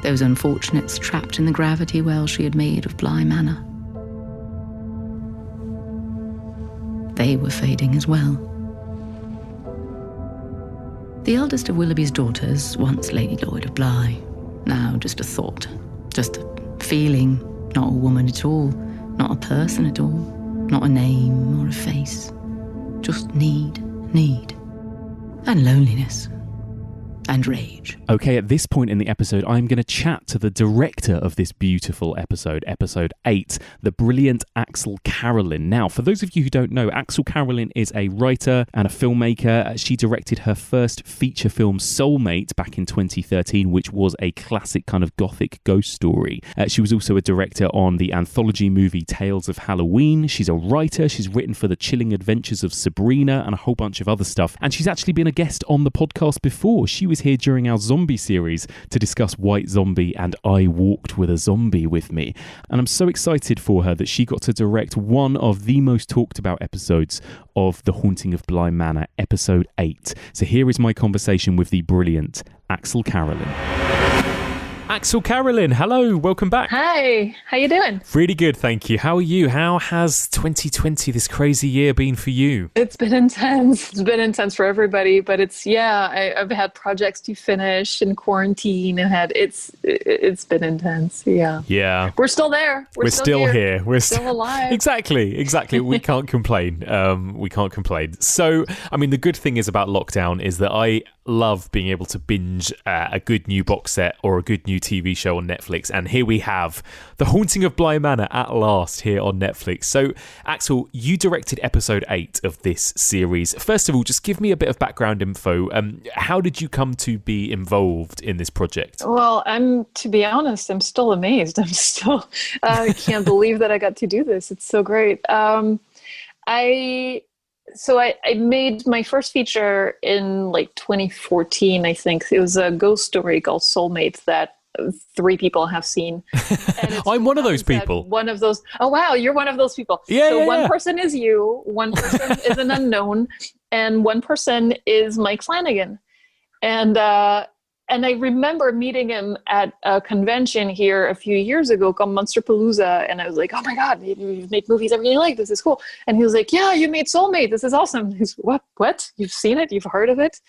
Those unfortunates trapped in the gravity well she had made of Bly Manor. They were fading as well. The eldest of Willoughby's daughters, once Lady Lloyd of Bly, now just a thought, just a feeling, not a woman at all, not a person at all, not a name or a face, just need, and loneliness. And rage. Okay, at this point in the episode, I'm going to chat to the director of this beautiful episode, episode 8, the brilliant Axelle Carolyn. Now, for those of you who don't know, Axelle Carolyn is a writer and a filmmaker. She directed her first feature film, Soulmate, back in 2013, which was a classic kind of gothic ghost story. She was also a director on the anthology movie Tales of Halloween. She's a writer. She's written for The Chilling Adventures of Sabrina and a whole bunch of other stuff. And she's actually been a guest on the podcast before. She was here during our zombie series to discuss White Zombie and I Walked with a Zombie with Me. And I'm so excited for her that she got to direct one of the most talked about episodes of The Haunting of Bly Manor, episode 8. So here is my conversation with the brilliant Axelle Carolyn. Axelle Carolyn, hello, welcome back. Hi, how you doing? Really good, thank you. How are you? How has 2020, this crazy year, been for you? It's been intense. It's been intense for everybody, but I've had projects to finish in quarantine. It's been intense. Yeah. We're still there. We're still here. We're still alive. Exactly. We can't complain. So, I mean, the good thing is about lockdown is that I love being able to binge a good new box set or a good new TV show on Netflix, and here we have The Haunting of Bly Manor at last here on Netflix. So, Axelle, you directed episode 8 of this series. First of all, just give me a bit of background info. How did you come to be involved in this project? Well, to be honest, I'm still amazed. I can't believe that I got to do this. It's so great. I made my first feature in like 2014, I think. It was a ghost story called Soulmate that 3 people have seen. I'm one of those people. Oh, wow, you're one of those people. One person is you, one person is an unknown, and one person is Mike Flanagan. And I remember meeting him at a convention here a few years ago called Monsterpalooza. And I was like, oh my God, you've made movies I really like. This is cool. And he was like, yeah, you made Soulmate. This is awesome. He's what? You've seen it? You've heard of it?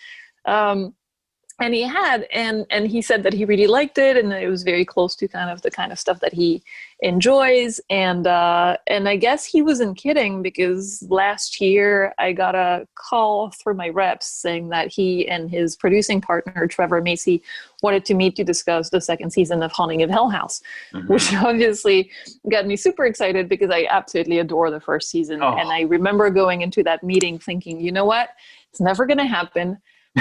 And he had, and he said that he really liked it, and it was very close to the kind of stuff that he enjoys. And I guess he wasn't kidding, because last year I got a call through my reps saying that he and his producing partner, Trevor Macy, wanted to meet to discuss the second season of Haunting of Hill House, which obviously got me super excited because I absolutely adore the first season. And I remember going into that meeting thinking, you know what? It's never going to happen.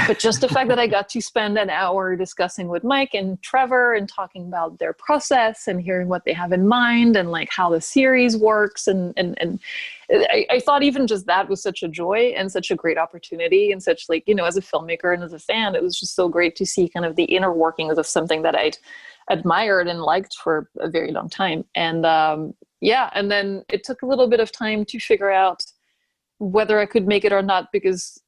But just the fact that I got to spend an hour discussing with Mike and Trevor and talking about their process and hearing what they have in mind and like how the series works. And I thought even just that was such a joy and such a great opportunity, and such, like, as a filmmaker and as a fan, it was just so great to see kind of the inner workings of something that I'd admired and liked for a very long time. And and then it took a little bit of time to figure out whether I could make it or not, because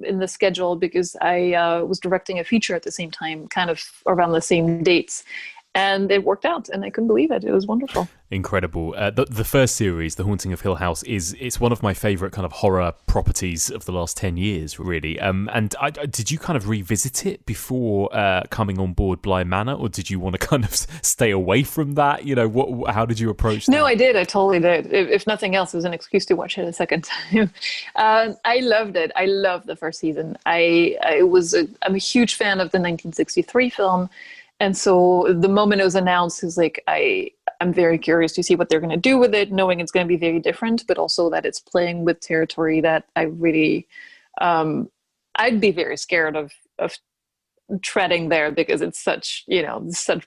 in the schedule, because I was directing a feature at the same time, kind of around the same dates. And it worked out, and I couldn't believe it. It was wonderful. Incredible. The first series, The Haunting of Hill House, it's one of my favourite kind of horror properties of the last 10 years, really. And did you kind of revisit it before coming on board Bly Manor, or did you want to kind of stay away from that? How did you approach that? No, I did. I totally did. If nothing else, it was an excuse to watch it a second time. I loved it. I loved the first season. I'm a huge fan of the 1963 film. And so the moment it was announced, is like, I'm very curious to see what they're going to do with it, knowing it's going to be very different, but also that it's playing with territory that I really, I'd be very scared of treading there, because it's such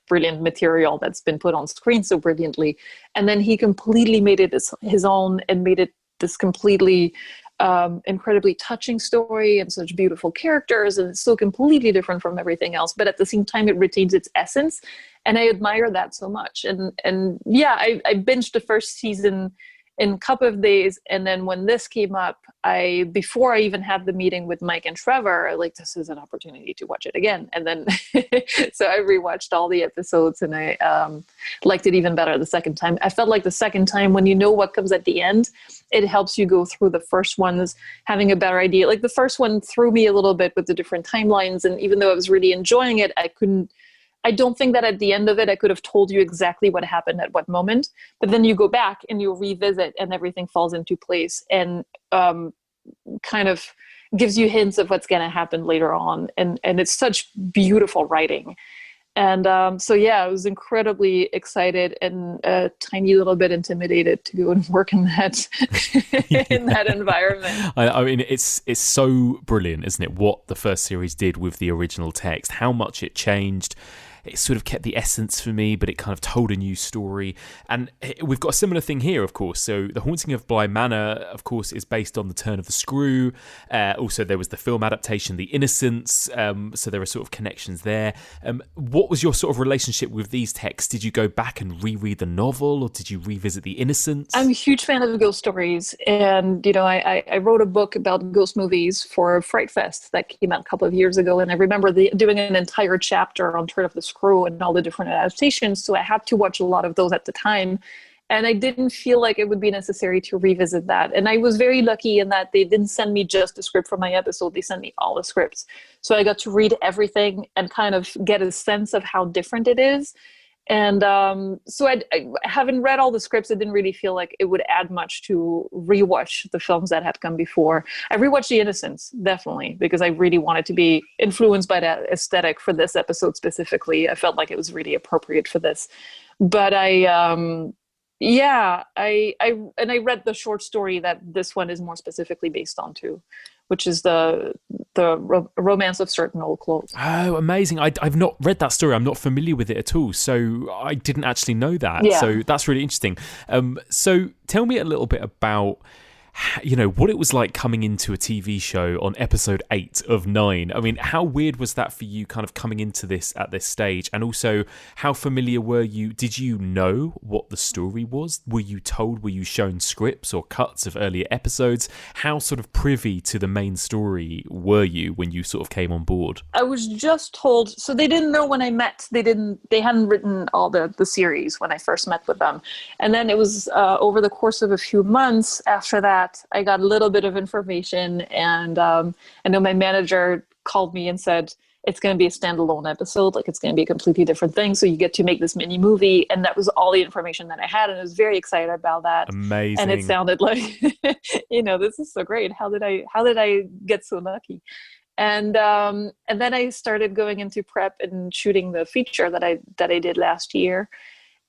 brilliant material that's been put on screen so brilliantly. And then he completely made it his own and made it this completely incredibly touching story and such beautiful characters, and it's so completely different from everything else, but at the same time it retains its essence, and I admire that so much. And yeah, I binged the first season in a couple of days, and then when this came up, before I even had the meeting with Mike and Trevor, this is an opportunity to watch it again. And then so I rewatched all the episodes, and I liked it even better the second time. I felt like the second time, when you know what comes at the end, it helps you go through the first ones having a better idea. Like the first one threw me a little bit with the different timelines, and even though I was really enjoying it, I don't think that at the end of it, I could have told you exactly what happened at what moment. But then you go back and you revisit, and everything falls into place, and kind of gives you hints of what's going to happen later on. And it's such beautiful writing. And so, yeah, I was incredibly excited and a tiny little bit intimidated to go and work in that in that environment. I mean, it's so brilliant, isn't it, what the first series did with the original text, how much it changed. It sort of kept the essence for me, but it kind of told a new story. And we've got a similar thing here, of course. So The Haunting of Bly Manor, of course, is based on The Turn of the Screw. Also, there was the film adaptation, The Innocents. So there are sort of connections there. What was your sort of relationship with these texts? Did you go back and reread the novel, or did you revisit The Innocents? I'm a huge fan of ghost stories. And, I wrote a book about ghost movies for Fright Fest that came out a couple of years ago. And I remember doing an entire chapter on Turn of the Screw and all the different adaptations, so I had to watch a lot of those at the time, and I didn't feel like it would be necessary to revisit that. And I was very lucky in that they didn't send me just the script for my episode, they sent me all the scripts, so I got to read everything and kind of get a sense of how different it is. And so I having read all the scripts, I didn't really feel like it would add much to rewatch the films that had come before. I rewatched The Innocents, definitely, because I really wanted to be influenced by that aesthetic for this episode specifically. I felt like it was really appropriate for this. But I read the short story that this one is more specifically based on too, which is the Romance of Certain Old Clothes. Oh, amazing. I've not read that story. I'm not familiar with it at all. So I didn't actually know that. Yeah. So that's really interesting. So tell me a little bit about, what it was like coming into a TV show on episode 8 of 9. I mean, how weird was that for you kind of coming into this at this stage? And also, how familiar were you? Did you know what the story was? Were you shown scripts or cuts of earlier episodes? How sort of privy to the main story were you when you sort of came on board? I was just told, so they didn't know when I met. They hadn't written all the series when I first met with them. And then it was over the course of a few months after that, I got a little bit of information, and I know my manager called me and said, it's going to be a standalone episode, like it's going to be a completely different thing, so you get to make this mini movie. And that was all the information that I had, and I was very excited about that. Amazing. And it sounded like, this is so great. How did I get so lucky? And then I started going into prep and shooting the feature that I did last year.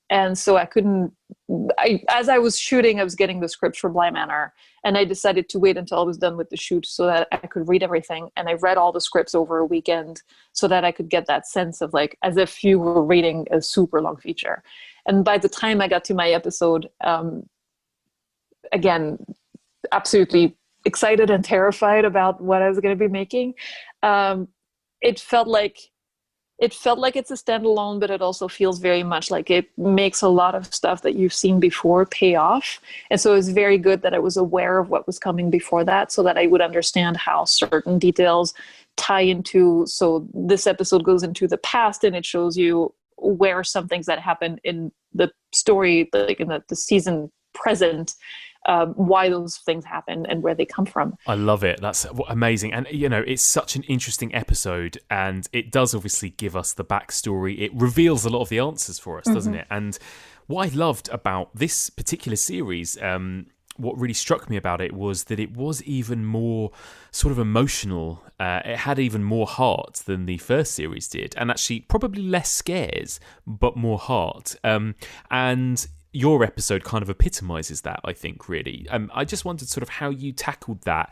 And so as I was shooting, I was getting the scripts for Bly Manor, and I decided to wait until I was done with the shoot so that I could read everything. And I read all the scripts over a weekend so that I could get that sense of like, as if you were reading a super long feature. And by the time I got to my episode, again, absolutely excited and terrified about what I was going to be making. It felt like it's a standalone, but it also feels very much like it makes a lot of stuff that you've seen before pay off. And so it was very good that I was aware of what was coming before that, so that I would understand how certain details tie into. So this episode goes into the past, and it shows you where some things that happen in the story, like in the season present, why those things happen and where they come from. I love it. That's amazing. And, it's such an interesting episode, and it does obviously give us the backstory. It reveals a lot of the answers for us, doesn't it? And what I loved about this particular series, what really struck me about it was that it was even more sort of emotional. It had even more heart than the first series did, and actually probably less scares, but more heart. And your episode kind of epitomizes that, I think, really. I just wondered sort of how you tackled that.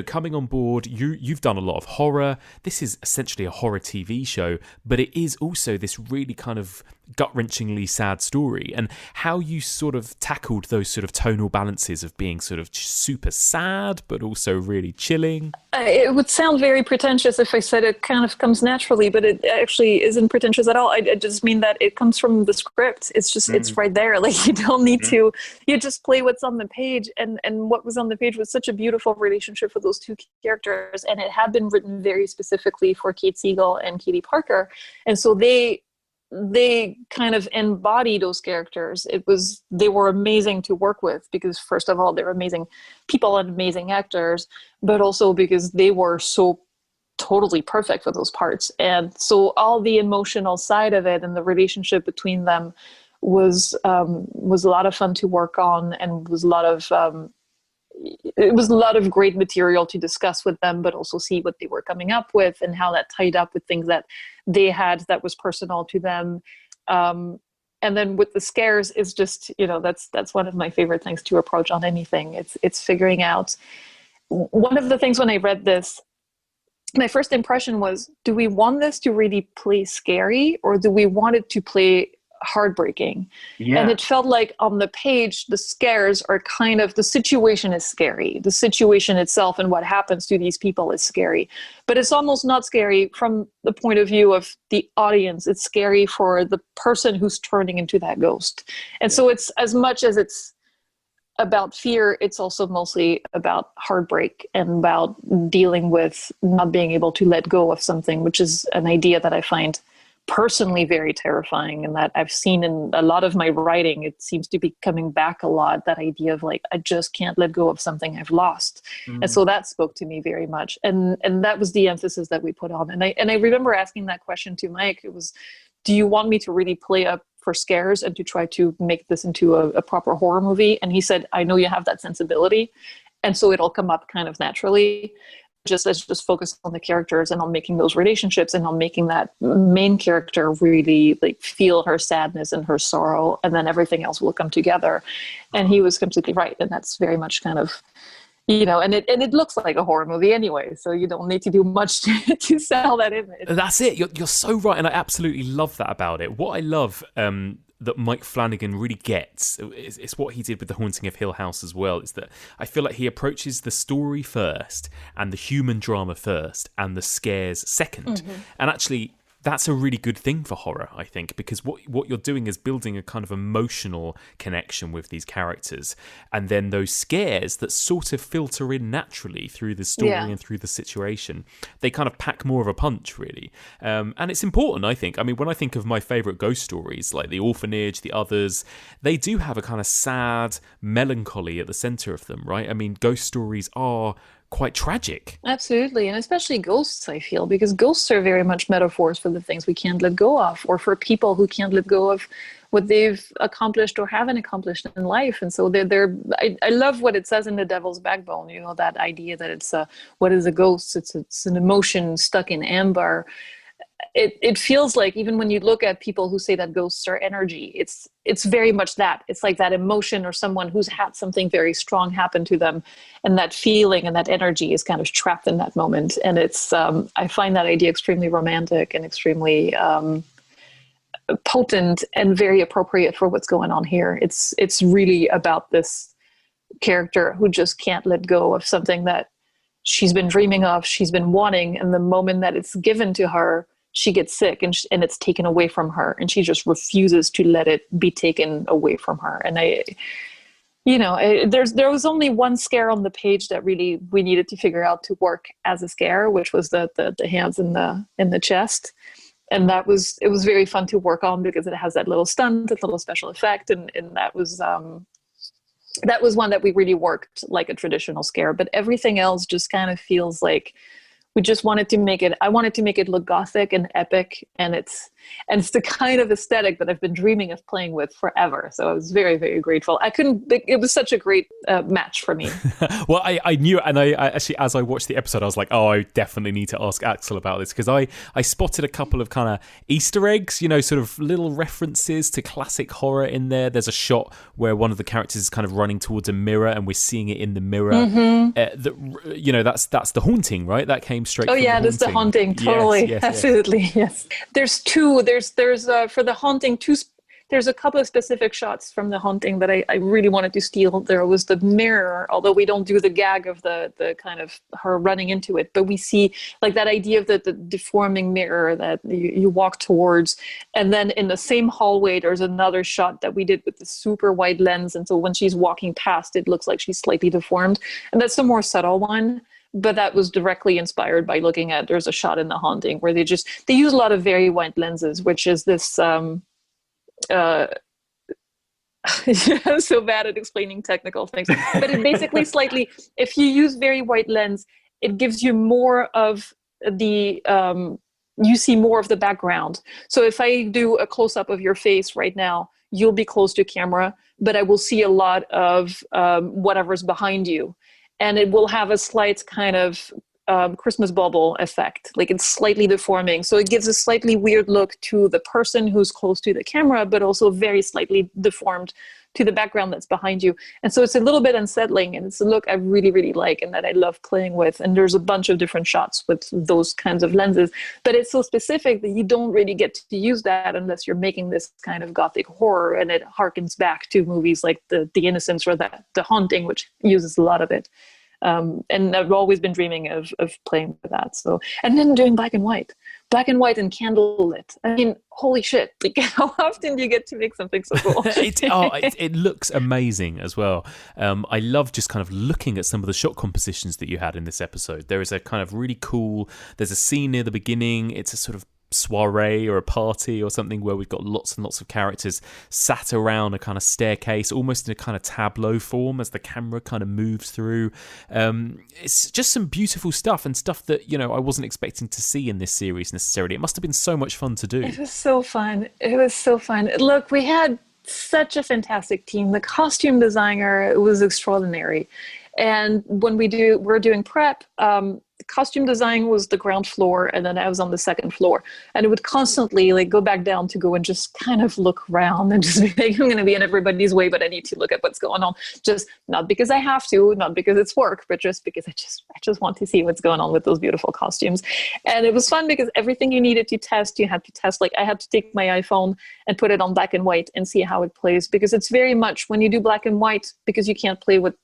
Coming on board, you've done a lot of horror. This is essentially a horror TV show, but it is also this really kind of gut-wrenchingly sad story, and how you sort of tackled those sort of tonal balances of being sort of super sad but also really chilling. It would sound very pretentious if I said it kind of comes naturally, but it actually isn't pretentious at all. I just mean that it comes from the script. It's just it's right there. Like, you don't need to, you just play what's on the page, and what was on the page was such a beautiful relationship for those two characters, and it had been written very specifically for Kate Siegel and Katie Parker, and so they kind of embody those characters. They were amazing to work with because, first of all, they're amazing people and amazing actors, but also because they were so totally perfect for those parts. And so all the emotional side of it and the relationship between them was a lot of fun to work on, and was a lot of great material to discuss with them, but also see what they were coming up with and how that tied up with things that they had that was personal to them. And then with the scares, is just, that's one of my favorite things to approach on anything. It's figuring out. One of the things when I read this, my first impression was, do we want this to really play scary, or do we want it to play heartbreaking? And it felt like on the page, the scares are kind of, the situation is scary, the situation itself and what happens to these people is scary, but it's almost not scary from the point of view of the audience. It's scary for the person who's turning into that ghost. And so it's, as much as it's about fear, it's also mostly about heartbreak and about dealing with not being able to let go of something, which is an idea that I find personally very terrifying, and that I've seen in a lot of my writing. It seems to be coming back a lot, that idea of like, I just can't let go of something I've lost. And so that spoke to me very much, and that was the emphasis that we put on. And I remember asking that question to Mike. It was, do you want me to really play up for scares and to try to make this into a proper horror movie? And he said, I know you have that sensibility, and so it'll come up kind of naturally. Let's just focus on the characters and on making those relationships and on making that main character really like feel her sadness and her sorrow, and then everything else will come together. And he was completely right. And that's very much kind of, and it looks like a horror movie anyway, so you don't need to do much to sell that image. That's it. You're so right, and I absolutely love that about it. What I love that Mike Flanagan really gets, it's what he did with The Haunting of Hill House as well, is that I feel like he approaches the story first and the human drama first and the scares second. And actually, that's a really good thing for horror, I think, because what you're doing is building a kind of emotional connection with these characters, and then those scares that sort of filter in naturally through the story and through the situation, they kind of pack more of a punch, really. And it's important, I think. I mean, when I think of my favourite ghost stories, like The Orphanage, The Others, they do have a kind of sad melancholy at the centre of them, right? I mean, ghost stories are quite tragic. Absolutely. And especially ghosts, I feel, because ghosts are very much metaphors for the things we can't let go of, or for people who can't let go of what they've accomplished or haven't accomplished in life. And so I love what it says in The Devil's Backbone, that idea that it's what is a ghost? It's an emotion stuck in amber. It feels like, even when you look at people who say that ghosts are energy, it's very much that. It's like that emotion, or someone who's had something very strong happen to them, and that feeling and that energy is kind of trapped in that moment. And it's I find that idea extremely romantic and extremely potent and very appropriate for what's going on here. It's really about this character who just can't let go of something that she's been dreaming of, she's been wanting, and the moment that it's given to her, she gets sick and it's taken away from her, and she just refuses to let it be taken away from her. And there was only one scare on the page that really we needed to figure out to work as a scare, which was the hands in the chest. And it was very fun to work on because it has that little stunt, that little special effect. And that was one that we really worked like a traditional scare, but everything else just kind of feels like we just wanted to make it, I wanted to make it look gothic and epic, and it's the kind of aesthetic that I've been dreaming of playing with forever. So I was very, very grateful. It was such a great match for me. Well, I knew, and I actually, as I watched the episode, I was like, oh, I definitely need to ask Axelle about this, because I spotted a couple of kind of Easter eggs, sort of little references to classic horror in there. There's a shot where one of the characters is kind of running towards a mirror, and we're seeing it in the mirror. That's The Haunting, right? That came straight from The Haunting. That's The Haunting. Totally. Yes, absolutely. Yes. There's two do. There's for the haunting there's a couple of specific shots from the haunting that I really wanted to steal. There was the mirror, although we don't do the gag of the kind of her running into it, but we see like that idea of the deforming mirror that you walk towards. And then in the same hallway, there's another shot that we did with the super wide lens. And so when she's walking past, it looks like she's slightly deformed. And that's the more subtle one. But that was directly inspired by looking at, there's a shot in the haunting where they use a lot of very wide lenses, which is this, I'm so bad at explaining technical things, but it basically slightly, if you use very wide lens, it gives you more of the, you see more of the background. So if I do a close-up of your face right now, you'll be close to camera, but I will see a lot of whatever's behind you. And it will have a slight kind of Christmas bubble effect, like it's slightly deforming. So it gives a slightly weird look to the person who's close to the camera, but also very slightly deformed to the background that's behind you. And so it's a little bit unsettling, and it's a look I really, really like and that I love playing with. And there's a bunch of different shots with those kinds of lenses, but it's so specific that you don't really get to use that unless you're making this kind of gothic horror. And it harkens back to movies like The Innocents or The Haunting, which uses a lot of it. And I've always been dreaming of playing with that. So, and then doing black and white and candlelit. I mean, holy shit. Like, how often do you get to make something so cool? It looks amazing as well. I love just kind of looking at some of the shot compositions that you had in this episode. There is a kind of really cool, there's a scene near the beginning. It's a sort of soiree or a party or something where we've got lots and lots of characters sat around a kind of staircase, almost in a kind of tableau form as the camera kind of moves through. It's just some beautiful stuff, and stuff that, you know, I wasn't expecting to see in this series necessarily. It must have been so much fun to do. It was so fun. Look, we had such a fantastic team. The costume designer was extraordinary. And when we're doing prep, costume design was the ground floor, and then I was on the second floor, and it would constantly like go back down to go and just kind of look around and just be like, I'm going to be in everybody's way, but I need to look at what's going on. Just not because I have to, not because it's work, but just because I just want to see what's going on with those beautiful costumes. And it was fun because everything you needed to test, you had to test. Like I had to take my iPhone and put it on black and white and see how it plays, because it's very much when you do black and white, because you can't play with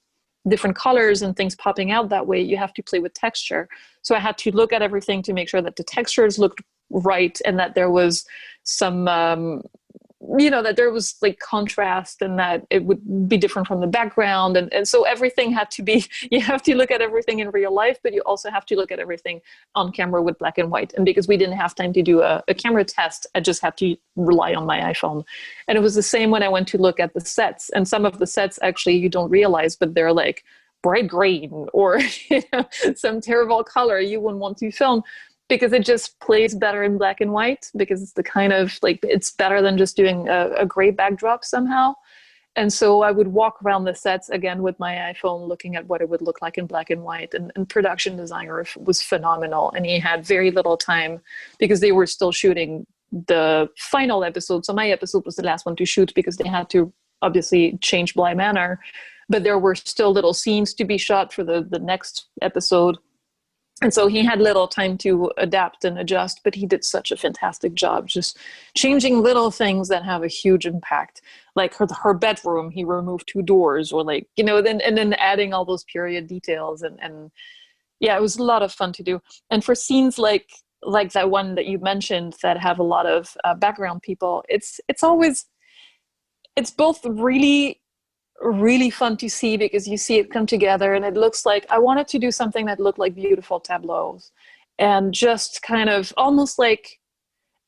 different colors and things popping out that way, you have to play with texture. So I had to look at everything to make sure that the textures looked right and that there was some, that there was like contrast and that it would be different from the background. And so everything had to be, you have to look at everything in real life, but you also have to look at everything on camera with black and white. And because we didn't have time to do a camera test, I just had to rely on my iPhone. And it was the same when I went to look at the sets. And some of the sets actually you don't realize, but they're like bright green or some terrible color you wouldn't want to film, because it just plays better in black and white, because it's the kind of like, it's better than just doing a gray backdrop somehow. And so I would walk around the sets again with my iPhone, looking at what it would look like in black and white. And production designer was phenomenal. And he had very little time because they were still shooting the final episode. So my episode was the last one to shoot because they had to obviously change Bly Manor, but there were still little scenes to be shot for the next episode. And so he had little time to adapt and adjust, but he did such a fantastic job just changing little things that have a huge impact. Like her bedroom, he removed 2 doors, or like, then adding all those period details. And yeah, it was a lot of fun to do. And for scenes like that one that you mentioned that have a lot of background people, it's both really fun to see because you see it come together, and it looks like I wanted to do something that looked like beautiful tableaus, and just kind of almost like,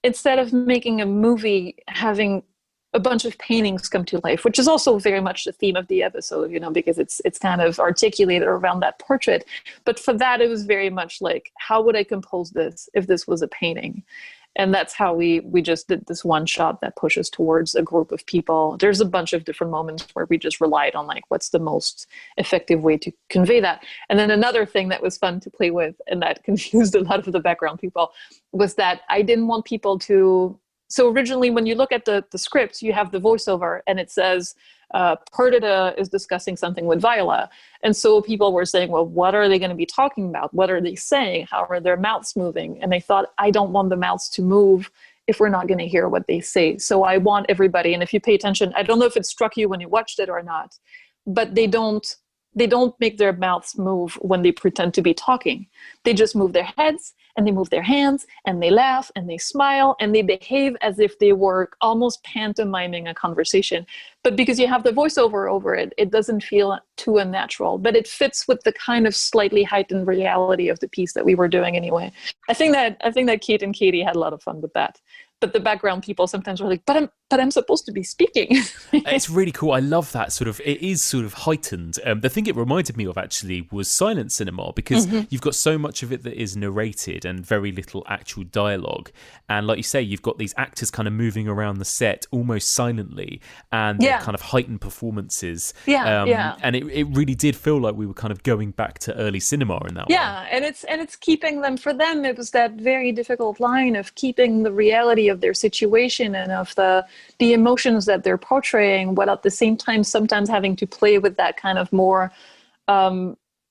instead of making a movie, having a bunch of paintings come to life, which is also very much the theme of the episode, because it's kind of articulated around that portrait. But for that, it was very much like, how would I compose this if this was a painting? And that's how we just did this one shot that pushes towards a group of people. There's a bunch of different moments where we just relied on like, what's the most effective way to convey that? And then another thing that was fun to play with, and that confused a lot of the background people, was that I didn't want people to... So originally, when you look at the script, you have the voiceover and it says, Perdita is discussing something with Viola. And so people were saying, well, what are they going to be talking about? What are they saying? How are their mouths moving? And I thought, I don't want the mouths to move if we're not going to hear what they say. So I want everybody, and if you pay attention, I don't know if it struck you when you watched it or not, but they don't make their mouths move when they pretend to be talking. They just move their heads and they move their hands and they laugh and they smile and they behave as if they were almost pantomiming a conversation. But because you have the voiceover over it, it doesn't feel too unnatural, but it fits with the kind of slightly heightened reality of the piece that we were doing anyway. I think that Kate and Katie had a lot of fun with that. But the background people sometimes were like, but I'm supposed to be speaking. It's really cool. I love that it is sort of heightened. The thing it reminded me of actually was silent cinema, because you've got so much of it that is narrated and very little actual dialogue. And like you say, you've got these actors kind of moving around the set almost silently, and they're kind of heightened performances. And it really did feel like we were kind of going back to early cinema in that way. Yeah, and it's keeping them, for them, it was that very difficult line of keeping the reality of their situation and of the emotions that they're portraying, but at the same time sometimes having to play with that kind of more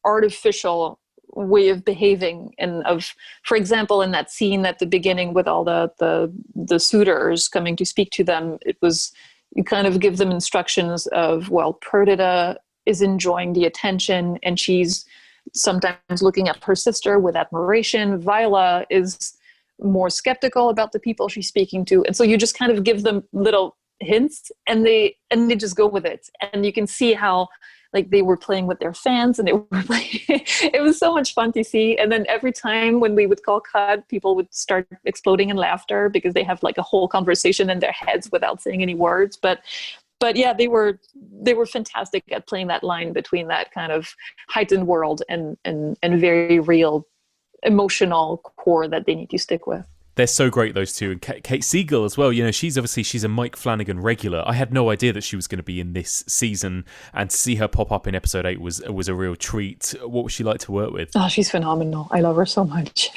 artificial way of behaving, and of, for example, in that scene at the beginning with all the suitors coming to speak to them, it was, you kind of give them instructions of, well, Perdita is enjoying the attention and she's sometimes looking at her sister with admiration. Viola is more skeptical about the people she's speaking to. And so you just kind of give them little hints and they just go with it. And you can see how, like, they were playing with their fans and they were playing. It was so much fun to see. And then every time when we would call cut, people would start exploding in laughter because they have like a whole conversation in their heads without saying any words. But yeah, they were fantastic at playing that line between that kind of heightened world and very real emotional core that they need to stick with. They're so great, those two. And Kate Siegel as well. You know, she's a Mike Flanagan regular. I had no idea that she was going to be in this season, and to see her pop up in episode 8 was a real treat. What was she like to work with? Oh, she's phenomenal. I love her so much.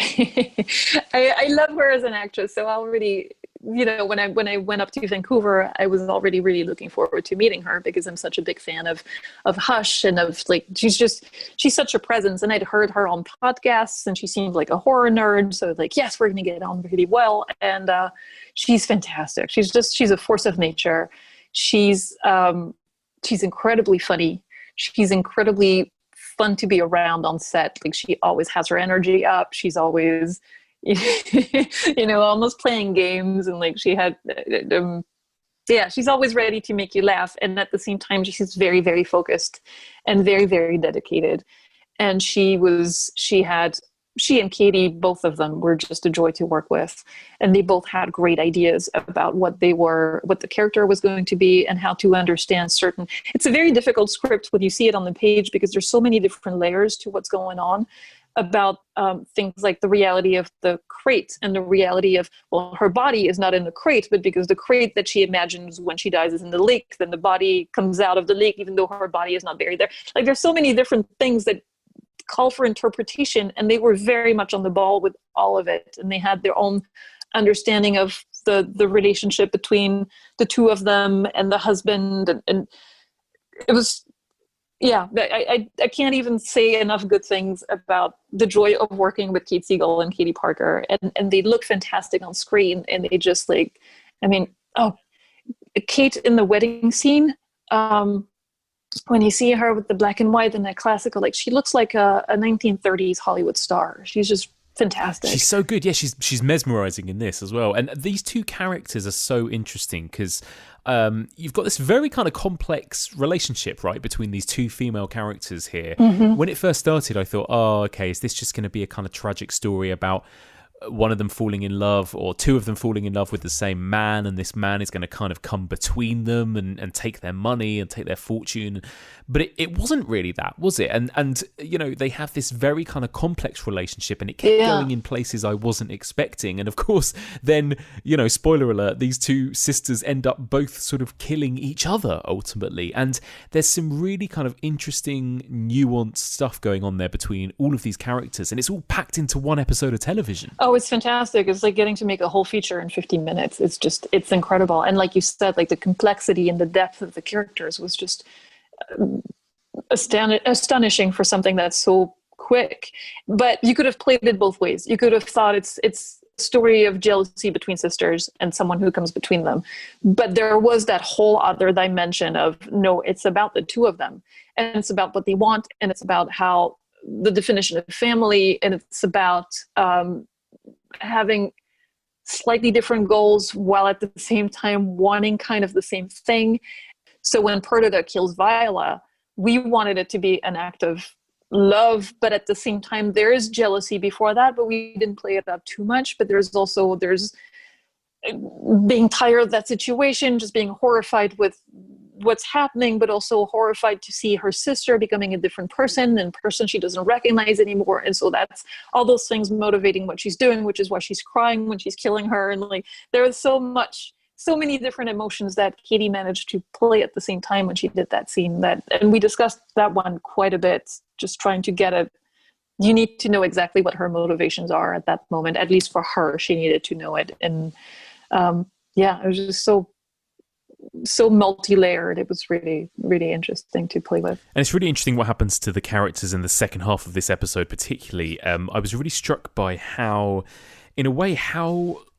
I love her as an actress. So I already, you know, when I went up to Vancouver, I was already really looking forward to meeting her because I'm such a big fan of Hush and of, like, she's such a presence. And I'd heard her on podcasts and she seemed like a horror nerd. So like, yes, we're going to get on really well. And she's fantastic. She's a force of nature. She's incredibly funny. She's incredibly fun to be around on set. Like, she always has her energy up. She's always, you know, almost playing games, and like she had she's always ready to make you laugh, and at the same time she's very, very focused and very, very dedicated. And she and Katie, both of them, were just a joy to work with, and they both had great ideas about what the character was going to be and how to understand certain. It's a very difficult script when you see it on the page because there's so many different layers to what's going on, about things like the reality of the crate and the reality of, well, her body is not in the crate, but because the crate that she imagines when she dies is in the lake, then the body comes out of the lake even though her body is not buried there. Like, there's so many different things that call for interpretation, and they were very much on the ball with all of it, and they had their own understanding of the relationship between the two of them and the husband, and it was, yeah, I can't even say enough good things about the joy of working with Kate Siegel and Katie Parker, and they look fantastic on screen, and they just, like, I mean, Kate in the wedding scene, when you see her with the black and white and that classical, like, she looks like a 1930s Hollywood star. She's just fantastic. She's so good. Yeah, she's mesmerizing in this as well. And these two characters are so interesting because you've got this very kind of complex relationship, right, between these two female characters here. Mm-hmm. When it first started, I thought, oh, okay, is this just going to be a kind of tragic story about one of them falling in love, or two of them falling in love with the same man, and this man is going to kind of come between them and take their money and take their fortune? But it wasn't really that, was it? And you know, they have this very kind of complex relationship, and it kept going in places I wasn't expecting. And of course, then, you know, spoiler alert, these two sisters end up both sort of killing each other ultimately. And there's some really kind of interesting, nuanced stuff going on there between all of these characters, and it's all packed into one episode of television. Oh, it's fantastic. It's like getting to make a whole feature in 15 minutes. It's incredible. And like you said, like, the complexity and the depth of the characters was just astonishing for something that's so quick. But you could have played it both ways. You could have thought it's story of jealousy between sisters and someone who comes between them. But there was that whole other dimension of, no, it's about the two of them, and it's about what they want, and it's about how the definition of family, and it's about having slightly different goals while at the same time wanting kind of the same thing. So when Perdita kills Viola, we wanted it to be an act of love, but at the same time there is jealousy before that, but we didn't play it up too much. But there's being tired of that situation, just being horrified with what's happening, but also horrified to see her sister becoming a different person, and person she doesn't recognize anymore. And so that's all those things motivating what she's doing, which is why she's crying when she's killing her. And like, there is so many different emotions that Katie managed to play at the same time when she did that scene. And we discussed that one quite a bit, just trying to get it. You need to know exactly what her motivations are at that moment. At least for her, she needed to know it. And it was just so multi-layered. It was really, really interesting to play with. And it's really interesting what happens to the characters in the second half of this episode, particularly. I was really struck by how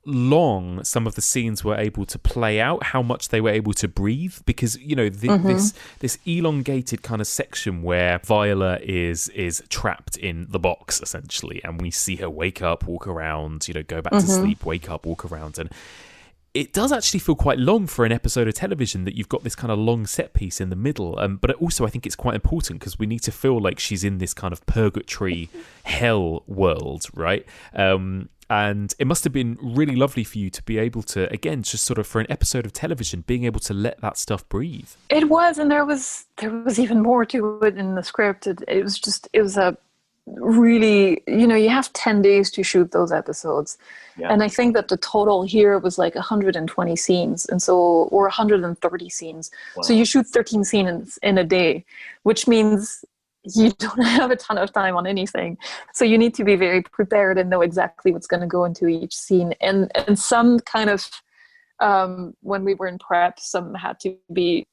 long some of the scenes were able to play out, how much they were able to breathe, because this elongated kind of section where Viola is trapped in the box essentially, and we see her wake up, walk around, go back to sleep, wake up, walk around, and it does actually feel quite long for an episode of television, that you've got this kind of long set piece in the middle. But also I think it's quite important because we need to feel like she's in this kind of purgatory hell world, right? And it must have been really lovely for you to be able to, again, just sort of for an episode of television, being able to let that stuff breathe. It was, and there was even more to it in the script. It was a really, you have 10 days to shoot those episodes. Yeah. And I think that the total here was like 120 scenes, or 130 scenes. Wow. So you shoot 13 scenes in a day, which means you don't have a ton of time on anything. So you need to be very prepared and know exactly what's going to go into each scene. And some kind of, when we were in prep, some had to be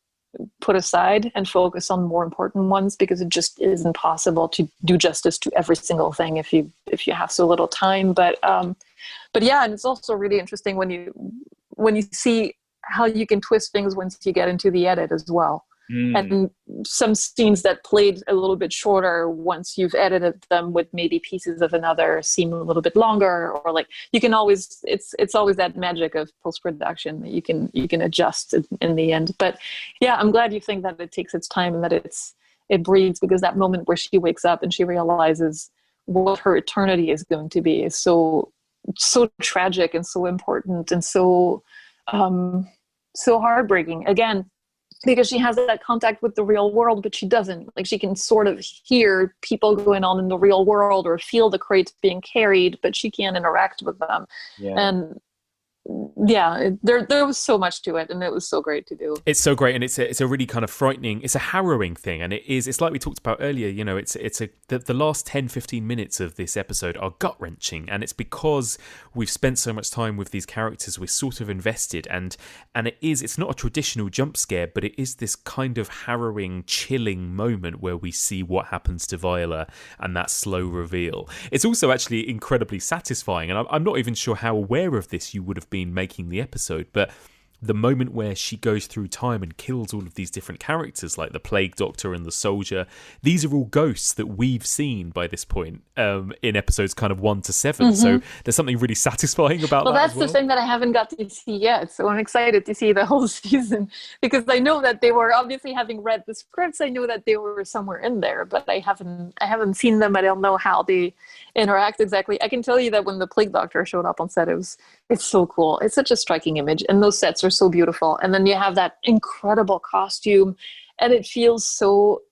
put aside and focus on more important ones, because it just isn't possible to do justice to every single thing if you have so little time. But yeah, and it's also really interesting when you see how you can twist things once you get into the edit as well. And some scenes that played a little bit shorter, once you've edited them with maybe pieces of another, seem a little bit longer, or like you can always, it's always that magic of post-production that you can adjust in the end. But yeah, I'm glad you think that it takes its time and that it breathes, because that moment where she wakes up and she realizes what her eternity is going to be is so tragic and so important and so heartbreaking. Again, because she has that contact with the real world, but she doesn't. Like, she can sort of hear people going on in the real world or feel the crates being carried, but she can't interact with them. Yeah. And yeah, there was so much to it, and it was so great to do. It's so great, and it's a really kind of frightening, it's a harrowing thing, and it's like we talked about earlier, the last 10-15 minutes of this episode are gut-wrenching, and it's because we've spent so much time with these characters, we're sort of invested, and it's not a traditional jump scare, but it is this kind of harrowing, chilling moment where we see what happens to Viola and that slow reveal. It's also actually incredibly satisfying, and I'm not even sure how aware of this you would have been making the episode, but the moment where she goes through time and kills all of these different characters, like the plague doctor and the soldier, these are all ghosts that we've seen by this point in episodes kind of 1 to 7. Mm-hmm. So there's something really satisfying about that. Well, that's the thing that I haven't got to see yet. So I'm excited to see the whole season, because I know that they were, obviously having read the scripts, I know that they were somewhere in there, but I haven't seen them. I don't know how they interact exactly. I can tell you that when the plague doctor showed up on set, it's so cool. It's such a striking image, and those sets are so beautiful. And then you have that incredible costume, and it feels so,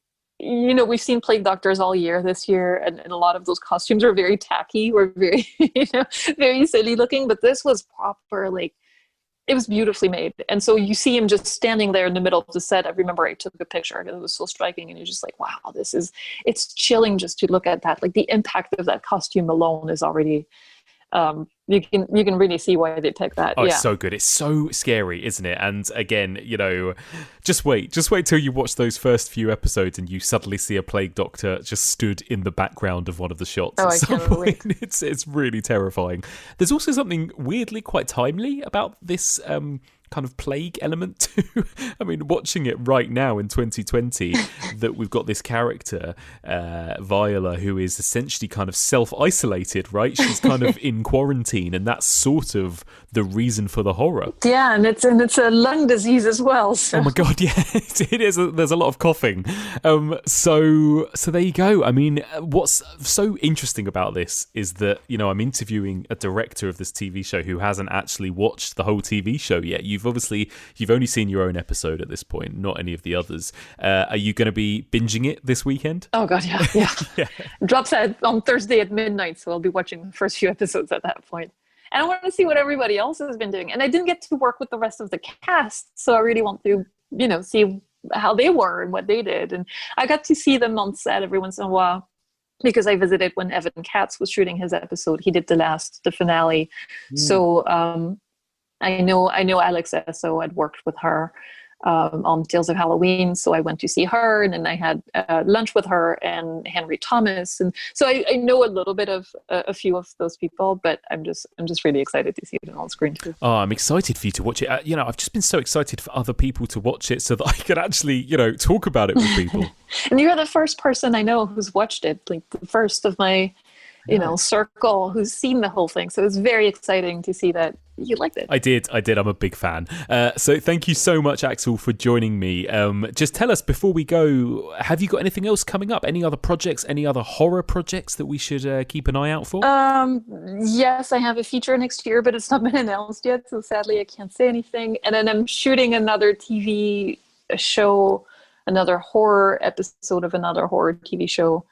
we've seen plague doctors all year this year, and a lot of those costumes are very tacky or very, very silly looking, but this was proper, like, it was beautifully made. And so you see him just standing there in the middle of the set. I remember I took a picture and it was so striking, and you're just like, wow, it's chilling just to look at that. Like, the impact of that costume alone is already you can really see why they picked that. Oh, it's so good. It's so scary, isn't it? And again, just wait till you watch those first few episodes and you suddenly see a plague doctor just stood in the background of one of the shots. Oh, I can't wait. It's really terrifying. There's also something weirdly quite timely about this kind of plague element too. I mean, watching it right now in 2020, that we've got this character, Viola, who is essentially kind of self-isolated, right? She's kind of in quarantine, and that's sort of the reason for the horror. Yeah, and it's a lung disease as well. So. Oh my god, yeah, it is. There's a lot of coughing. So there you go. I mean, what's so interesting about this is that, I'm interviewing a director of this TV show who hasn't actually watched the whole TV show yet. You've only seen your own episode at this point, not any of the others. Are you going to be binging it this weekend? Oh god, yeah. Yeah. Drops on Thursday at midnight, so I'll be watching the first few episodes at that point. And I want to see what everybody else has been doing. And I didn't get to work with the rest of the cast, so I really want to, see how they were and what they did. And I got to see them on set every once in a while, because I visited when Evan Katz was shooting his episode. He did the finale. So I know Alex Esso. I'd worked with her on Tales of Halloween, so I went to see her, and then I had lunch with her and Henry Thomas, and so I know a little bit of a few of those people, but I'm just really excited to see it on screen too. Oh, I'm excited for you to watch it. I've just been so excited for other people to watch it so that I can actually, talk about it with people. And you're the first person I know who's watched it, like the first of my circle who's seen the whole thing. So it's very exciting to see that you liked it. I did. I'm a big fan. So thank you so much, Axelle, for joining me. Just tell us before we go, have you got anything else coming up? Any other projects? Any other horror projects that we should keep an eye out for? Yes, I have a feature next year, but it's not been announced yet. So sadly, I can't say anything. And then I'm shooting another TV show, another horror episode of another horror TV show.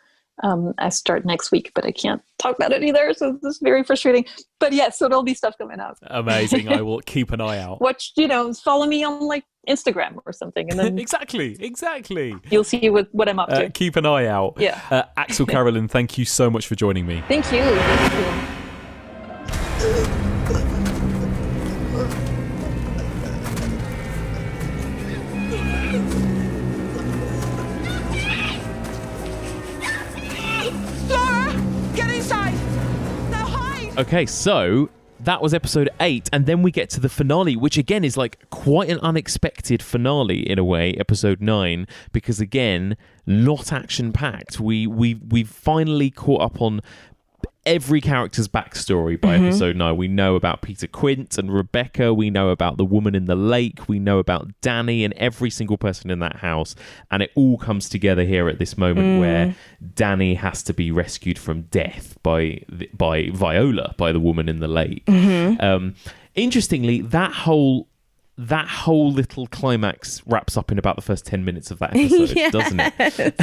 I start next week, but I can't talk about it either, so this is very frustrating. But yeah, so there'll be stuff coming out. Amazing. I will keep an eye out. Watch, follow me on like Instagram or something, and then exactly. You'll see what I'm up to. Keep an eye out. Yeah. Axelle Carolyn, thank you so much for joining me. Thank you. Okay, so that was episode 8, and then we get to the finale, which again is like quite an unexpected finale in a way, episode 9, because again, not action-packed. We've finally caught up on every character's backstory by episode 9. We know about Peter Quint and Rebecca. We know about the woman in the lake. We know about Danny and every single person in that house. And it all comes together here at this moment where Danny has to be rescued from death by Viola, by the woman in the lake. Interestingly, that whole little climax wraps up in about the first 10 minutes of that episode, doesn't it?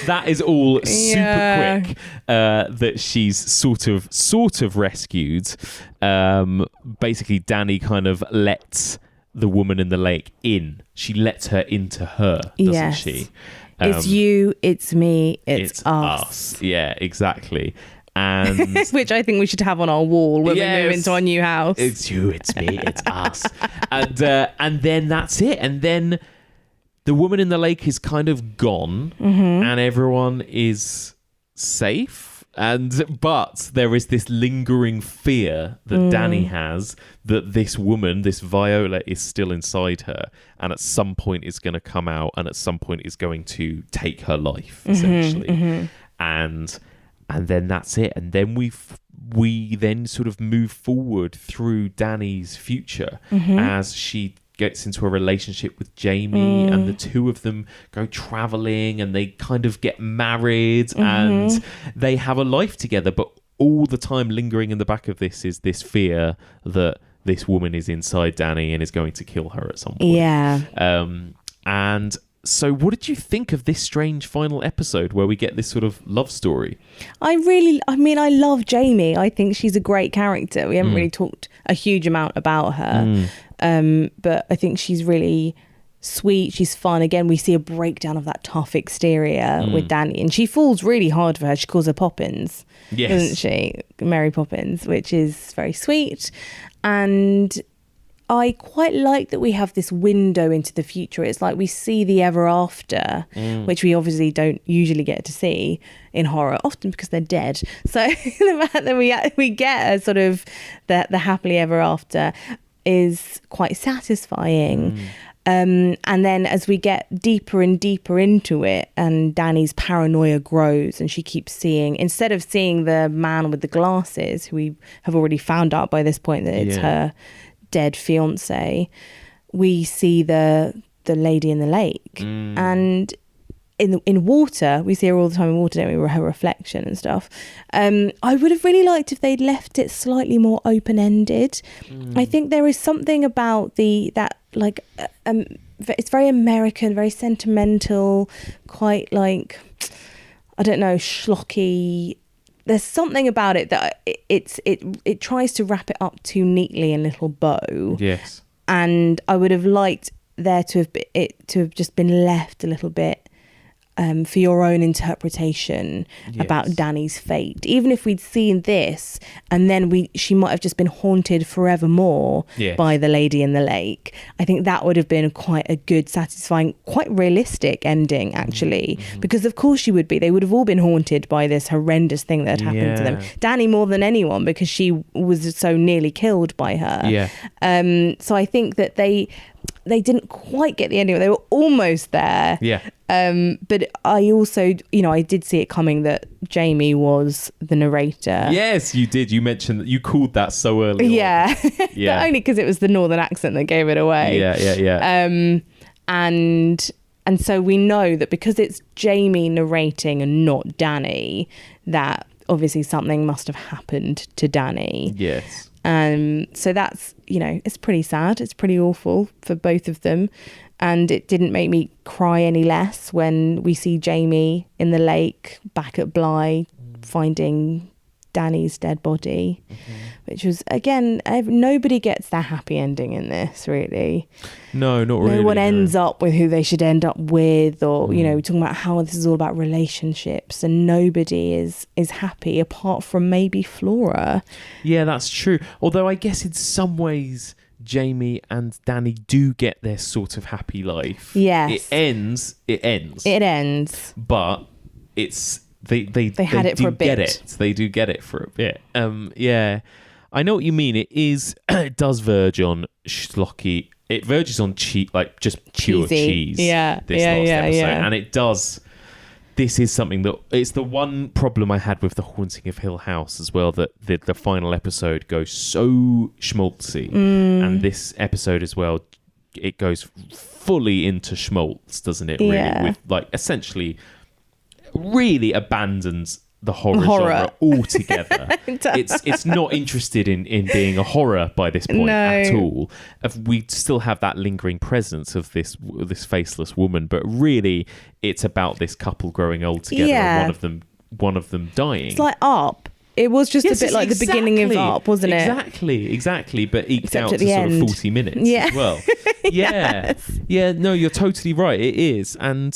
That is all super quick, that she's sort of rescued. Basically, Danny kind of lets the woman in the lake in. She lets her into her, doesn't she? It's you, it's me, it's us. Yeah, exactly. And which I think we should have on our wall when we move into our new house. It's you, it's me, it's us. And then that's it. And then the woman in the lake is kind of gone, and everyone is safe. But there is this lingering fear that Danny has that this woman, this Viola, is still inside her, and at some point is going to come out, and at some point is going to take her life, essentially. And then that's it. And then we then sort of move forward through Danny's future as she gets into a relationship with Jamie, and the two of them go traveling, and they kind of get married, and they have a life together. But all the time lingering in the back of this is this fear that this woman is inside Danny and is going to kill her at some point. Yeah. And so what did you think of this strange final episode where we get this sort of love story? I love Jamie. I think she's a great character. We haven't really talked a huge amount about her. But I think she's really sweet, she's fun. Again, we see a breakdown of that tough exterior with Dani, and she falls really hard for her. She calls her Poppins, doesn't she? Mary Poppins, which is very sweet. And I quite like that we have this window into the future. It's like we see the ever after, which we obviously don't usually get to see in horror, often because they're dead. So the fact that we get a sort of the happily ever after is quite satisfying. And then as we get deeper and deeper into it, and Dani's paranoia grows, and she keeps seeing, instead of seeing the man with the glasses, who we have already found out by this point that it's her dead fiance, we see the lady in the lake. And in water, we see her all the time in water, don't we? Her reflection and stuff. I would have really liked if they'd left it slightly more open-ended. I think there is something about it's very American, very sentimental, quite like, I don't know, schlocky. There's something about it that it tries to wrap it up too neatly in a little bow. Yes. And I would have liked there to have just been left a little bit for your own interpretation about Dani's fate. Even if we'd seen this and then she might have just been haunted forevermore by the lady in the lake, I think that would have been quite a good, satisfying, quite realistic ending, actually. Because of course she would be. They would have all been haunted by this horrendous thing that had happened to them. Dani more than anyone, because she was so nearly killed by her. So I think that they didn't quite get the ending. They were almost there. But I also, I did see it coming that Jamie was the narrator. Yes, you did. You mentioned that you called that so early. But only because it was the northern accent that gave it away. And so we know that because it's Jamie narrating and not Dani, that obviously something must have happened to Dani. Yes. So that's, it's pretty sad. It's pretty awful for both of them. And it didn't make me cry any less when we see Jamie in the lake back at Bly finding Dani's dead body, which was, again, nobody gets that happy ending in this, really. No, not really. No one ends up with who they should end up with, or, we're talking about how this is all about relationships, and nobody is happy apart from maybe Flora. Yeah, that's true. Although I guess in some ways Jamie and Dani do get their sort of happy life. Yes. It ends. But it's they had it for a bit. Get it. They do get it for a bit. I know what you mean. It does verge on schlocky. It verges on like just pure cheese. This last episode. And it does. This is something that it's the one problem I had with the Haunting of Hill House as well, that the final episode goes so schmaltzy, and this episode as well, it goes fully into schmaltz, doesn't it? Really, with like essentially really abandons the horror genre altogether. It's not interested in being a horror by this point at all. We still have that lingering presence of this faceless woman, but really it's about this couple growing old together and one of them dying. It's like Up. It was just a bit like the beginning of Up, wasn't it? Exactly, but eked out to sort of 40 minutes as well. Yeah, no, you're totally right. It is. And,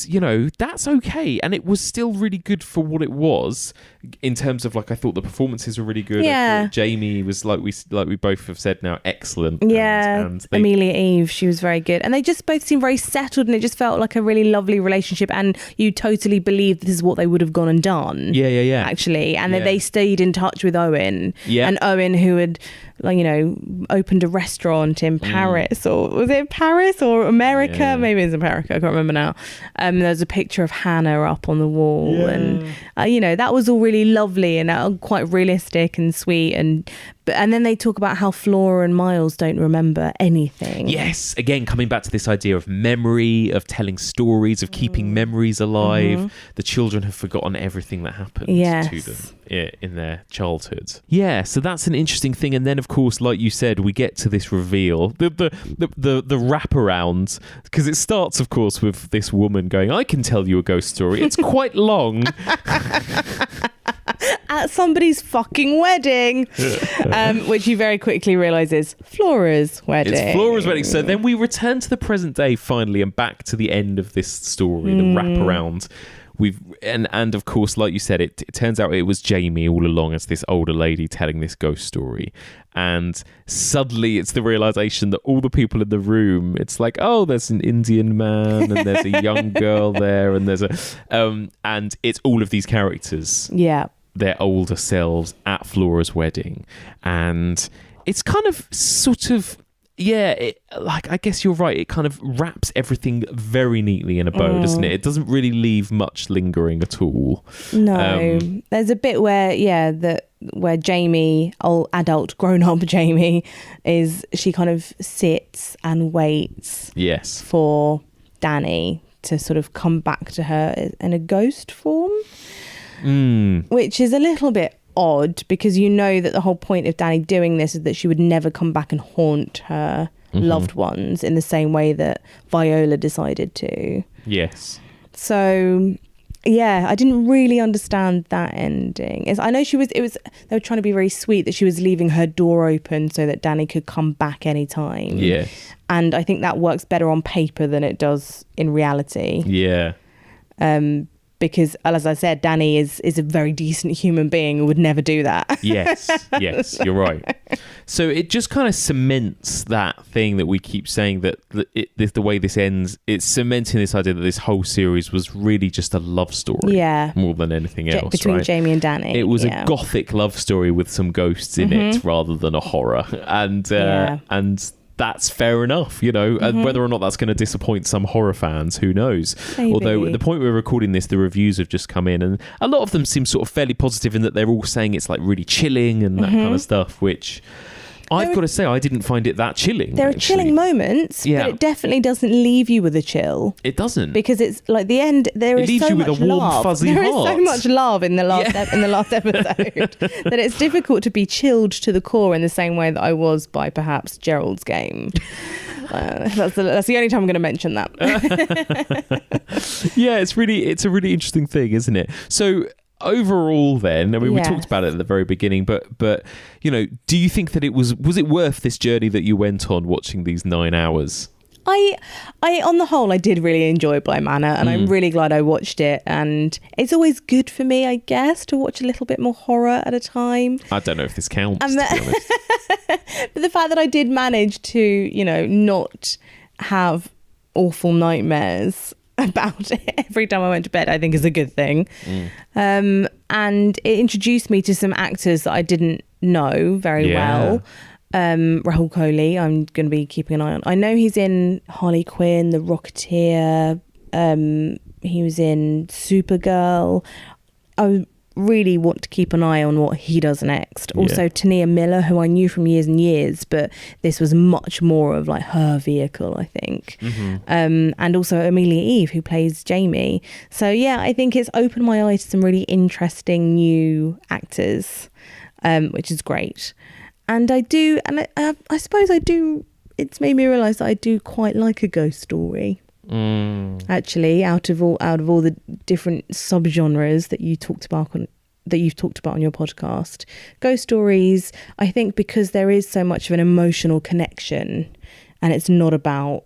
that's okay. And it was still really good for what it was in terms of, like, I thought the performances were really good. Yeah. I thought Jamie was, like we both have said now, excellent. Yeah. And Amelia Eve, she was very good. And they just both seemed very settled, and it just felt like a really lovely relationship. And you totally believe this is what they would have gone and done. Yeah. Actually. And that they stayed in touch with Owen. Yeah. And Owen, who had, opened a restaurant in Paris, or was it Paris or America? Yeah. Maybe it's America. I can't remember now. There's a picture of Hannah up on the wall, and that was all really lovely and quite realistic and sweet. And then they talk about how Flora and Miles don't remember anything. Yes, again coming back to this idea of memory, of telling stories, of keeping memories alive. The children have forgotten everything that happened to them in their childhood. Yeah, so that's an interesting thing. And then, of course, like you said, we get to this reveal, the wraparound, because it starts, of course, with this woman going, "I can tell you a ghost story. It's quite long." at somebody's fucking wedding, which you very quickly realise is Flora's wedding. It's Flora's wedding. So then we return to the present day finally, and back to the end of this story, the wraparound. And of course, like you said, it turns out it was Jamie all along as this older lady telling this ghost story. And suddenly it's the realization that all the people in the room, it's like, oh, there's an Indian man and there's a young girl there, and there's and it's all of these characters. Yeah. Their older selves at Flora's wedding. And it's kind of sort of, I guess you're right. It kind of wraps everything very neatly in a bow, doesn't it? It doesn't really leave much lingering at all. No. There's a bit where Jamie, old adult grown-up Jamie, she kind of sits and waits for Danny to sort of come back to her in a ghost form, which is a little bit odd, because you know that the whole point of Danny doing this is that she would never come back and haunt her loved ones in the same way that Viola decided to. Yes. So I didn't really understand that ending. I know they were trying to be very sweet that she was leaving her door open so that Danny could come back anytime. Yeah. And I think that works better on paper than it does in reality. Yeah. Because, as I said, Danny is a very decent human being and would never do that. Yes, you're right. So it just kind of cements that thing that we keep saying, that the way this ends, it's cementing this idea that this whole series was really just a love story. Yeah. More than anything else, between Jamie and Danny. It was a gothic love story with some ghosts in it rather than a horror. And that's fair enough, and whether or not that's going to disappoint some horror fans, who knows. Maybe. Although at the point we're recording this, the reviews have just come in, and a lot of them seem sort of fairly positive in that they're all saying it's like really chilling and that kind of stuff, which I've got to say, I didn't find it that chilling. There are chilling moments, but it definitely doesn't leave you with a chill. It doesn't, because it's like the end. There is so much love. It leaves you with a warm, fuzzy heart. There is so much love in the last episode that it's difficult to be chilled to the core in the same way that I was by perhaps Gerald's game. That's the only time I'm going to mention that. It's a really interesting thing, isn't it? So overall then, I mean, we talked about it at the very beginning, but do you think that it was it worth this journey that you went on watching these 9 hours? I on the whole, I did really enjoy Bly Manor, and I'm really glad I watched it. And it's always good for me, I guess, to watch a little bit more horror at a time. I don't know if this counts, to be honest. But the fact that I did manage to, not have awful nightmares about it every time I went to bed, I think is a good thing. And it introduced me to some actors that I didn't know very well. Rahul Kohli, I'm going to be keeping an eye on. I know he's in Harley Quinn, The Rocketeer. He was in Supergirl. I really want to keep an eye on what he does next. Also, Tania Miller, who I knew from years and years, but this was much more of like her vehicle, I think. And also Amelia Eve, who plays Jamie. So I think it's opened my eyes to some really interesting new actors, which is great. And I suppose I do. It's made me realise that I do quite like a ghost story. Actually, out of all the different subgenres that you've talked about on your podcast, ghost stories, I think, because there is so much of an emotional connection, and it's not about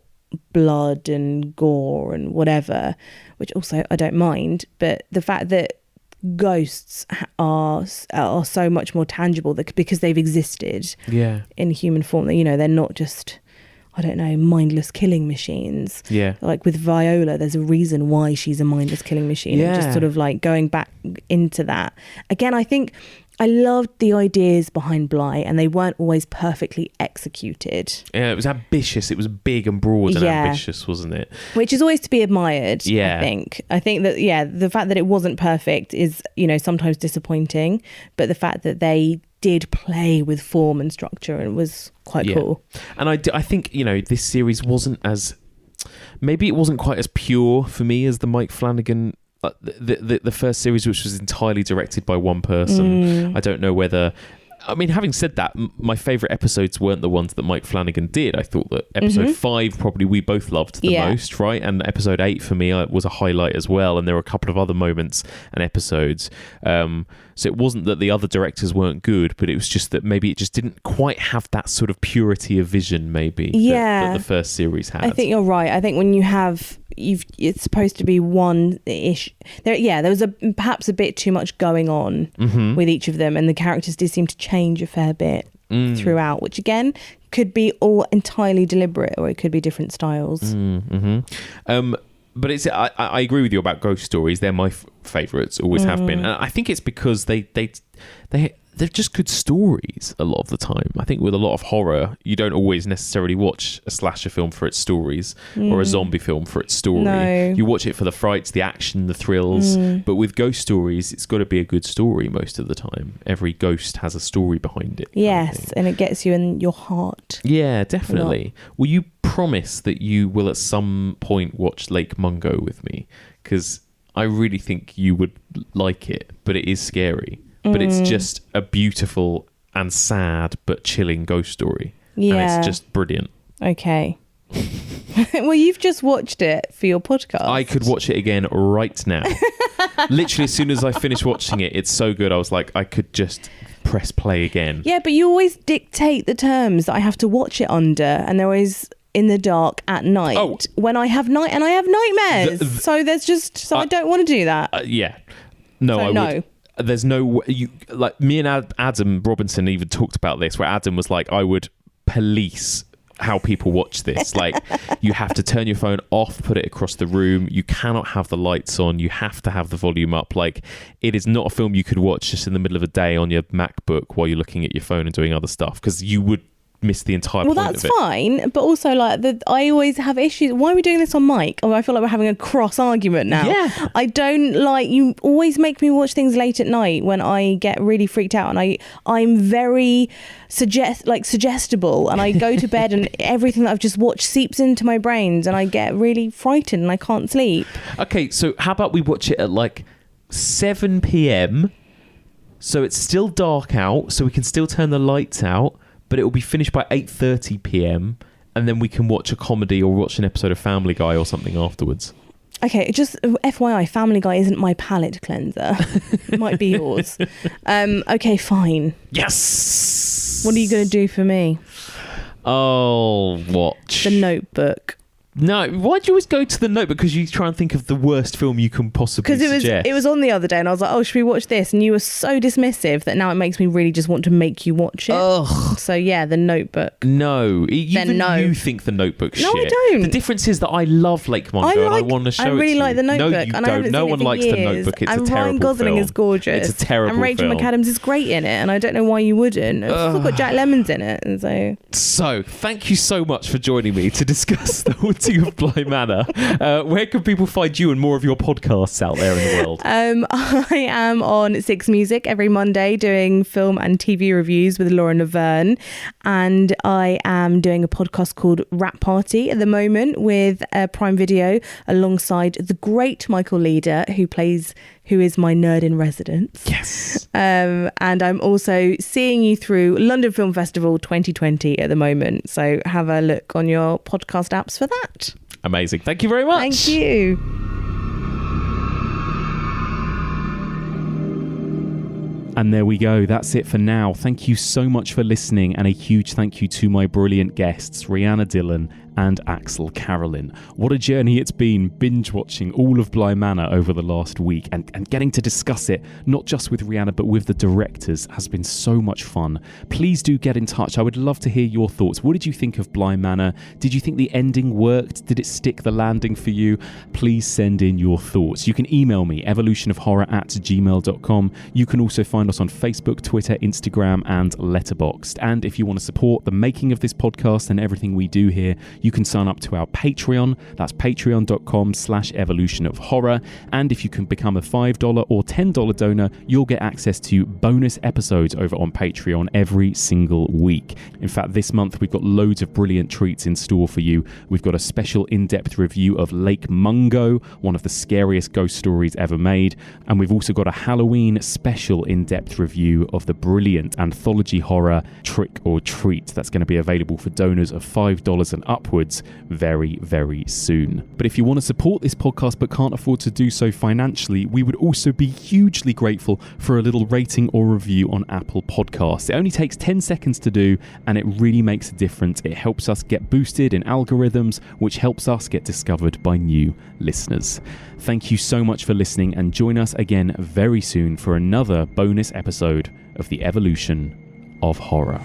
blood and gore and whatever, which also I don't mind, but the fact that ghosts are so much more tangible because they've existed in human form, that they're not just, I don't know, mindless killing machines. Like with Viola, there's a reason why she's a mindless killing machine. And just sort of like going back into that again, I think I loved the ideas behind Bly, and they weren't always perfectly executed. It was ambitious. It was big and broad and ambitious, wasn't it? Which is always to be admired, I think. I think that, the fact that it wasn't perfect is, sometimes disappointing, but the fact that they did play with form and structure and was quite cool. And I think, this series wasn't maybe it wasn't quite as pure for me as the Mike Flanagan the first series, which was entirely directed by one person. I don't know whether I mean, having said that, my favourite episodes weren't the ones that Mike Flanagan did. I thought that episode 5 probably we both loved the most, right? And episode 8 for me was a highlight as well. And there were a couple of other moments and episodes. So it wasn't that the other directors weren't good, but it was just that maybe it just didn't quite have that sort of purity of vision, maybe, that the first series had. I think you're right. I think when you have, it's supposed to be one-ish. There was perhaps a bit too much going on with each of them, and the characters did seem to change a fair bit throughout, which again could be all entirely deliberate, or it could be different styles. But it's I agree with you about ghost stories. They're my favourites, always have been. And I think it's because they're just good stories a lot of the time. I think with a lot of horror, you don't always necessarily watch a slasher film for its stories or a zombie film for its story. No. You watch it for the frights, the action, the thrills. But with ghost stories, it's got to be a good story most of the time. Every ghost has a story behind it. Yes, and it gets you in your heart. Yeah, definitely. Will you promise that you will at some point watch Lake Mungo with me? Because I really think you would like it, but it is scary. But it's just a beautiful and sad but chilling ghost story. Yeah. And it's just brilliant. Okay. Well, you've just watched it for your podcast. I could watch it again right now. Literally, as soon as I finished watching it, it's so good. I was like, I could just press play again. Yeah, but you always dictate the terms that I have to watch it under, and they're always in the dark at night when I have nightmares. So I don't want to do that. Yeah. No, so I no. would. There's no way like me and Adam Robinson even talked about this, where Adam was like, I would police how people watch this. Like, you have to turn your phone off, put it across the room. You cannot have the lights on. You have to have the volume up. Like, it is not a film you could watch just in the middle of a day on your MacBook while you're looking at your phone and doing other stuff, because you would miss the entire point of it. Well, that's fine, but also like I always have issues. Why are we doing this on mic? I feel like we're having a cross argument now. Yeah. I don't like, you always make me watch things late at night when I get really freaked out, and I'm very suggestible, and I go to bed and everything that I've just watched seeps into my brains, and I get really frightened and I can't sleep. Okay, so how about we watch it at like 7 p.m. so it's still dark out, so we can still turn the lights out, but it will be finished by 8:30 p.m. and then we can watch a comedy or watch an episode of Family Guy or something afterwards. Okay, just FYI, Family Guy isn't my palate cleanser. It might be yours. Okay, fine. Yes! What are you going to do for me? Oh, watch The Notebook. No, why do you always go to The Notebook? Because you try and think of the worst film you can possibly suggest. Because it was on the other day, and I was like, oh, should we watch this? And you were so dismissive that now it makes me really just want to make you watch it. Ugh. So yeah, The Notebook. No. Even no. You think The Notebook's No, shit. I don't. The difference is that I love Lake Mungo and I want to show it to you. I really like The Notebook. No, you and I haven't don't. No seen one it for likes years. The Notebook. It's and a terrible Ryan Gosling film. is gorgeous. It's a terrible And Rachel film. McAdams is great in it, and I don't know why you wouldn't. It's also got Jack Lemmon's in it. And So, thank you so much for joining me to discuss The Haunting of Bly Manor. Where can people find you and more of your podcasts out there in the world? I am on Six Music every Monday doing film and TV reviews with Laura Laverne, and I am doing a podcast called Rap Party at the moment with Prime Video alongside the great Michael Leader, who is my nerd in residence. Yes. And I'm also seeing you through London Film Festival 2020 at the moment, so have a look on your podcast apps for that. Amazing. Thank you very much. Thank you. And there we go. That's it for now. Thank you so much for listening, and a huge thank you to my brilliant guests, Rhianna Dillon and Axelle Carolyn. What a journey it's been binge watching all of Bly Manor over the last week, and getting to discuss it not just with Rhianna but with the directors has been so much fun. Please do get in touch. I would love to hear your thoughts. What did you think of Bly Manor? Did you think the ending worked? Did it stick the landing for you? Please send in your thoughts. You can email me, evolutionofhorror@gmail.com. You can also find us on Facebook, Twitter, Instagram and Letterboxd. And if you want to support the making of this podcast and everything we do here, you you can sign up to our Patreon. That's patreon.com/evolutionofhorror. And if you can become a $5 or $10 donor, you'll get access to bonus episodes over on Patreon every single week. In fact, this month we've got loads of brilliant treats in store for you. We've got a special in-depth review of Lake Mungo, one of the scariest ghost stories ever made. And we've also got a Halloween special in-depth review of the brilliant anthology horror Trick or Treat. That's going to be available for donors of $5 and upwards very, very soon. But if you want to support this podcast but can't afford to do so financially, we would also be hugely grateful for a little rating or review on Apple Podcasts. It only takes 10 seconds to do, and it really makes a difference. It helps us get boosted in algorithms, which helps us get discovered by new listeners. Thank you so much for listening, and join us again very soon for another bonus episode of The Evolution of Horror.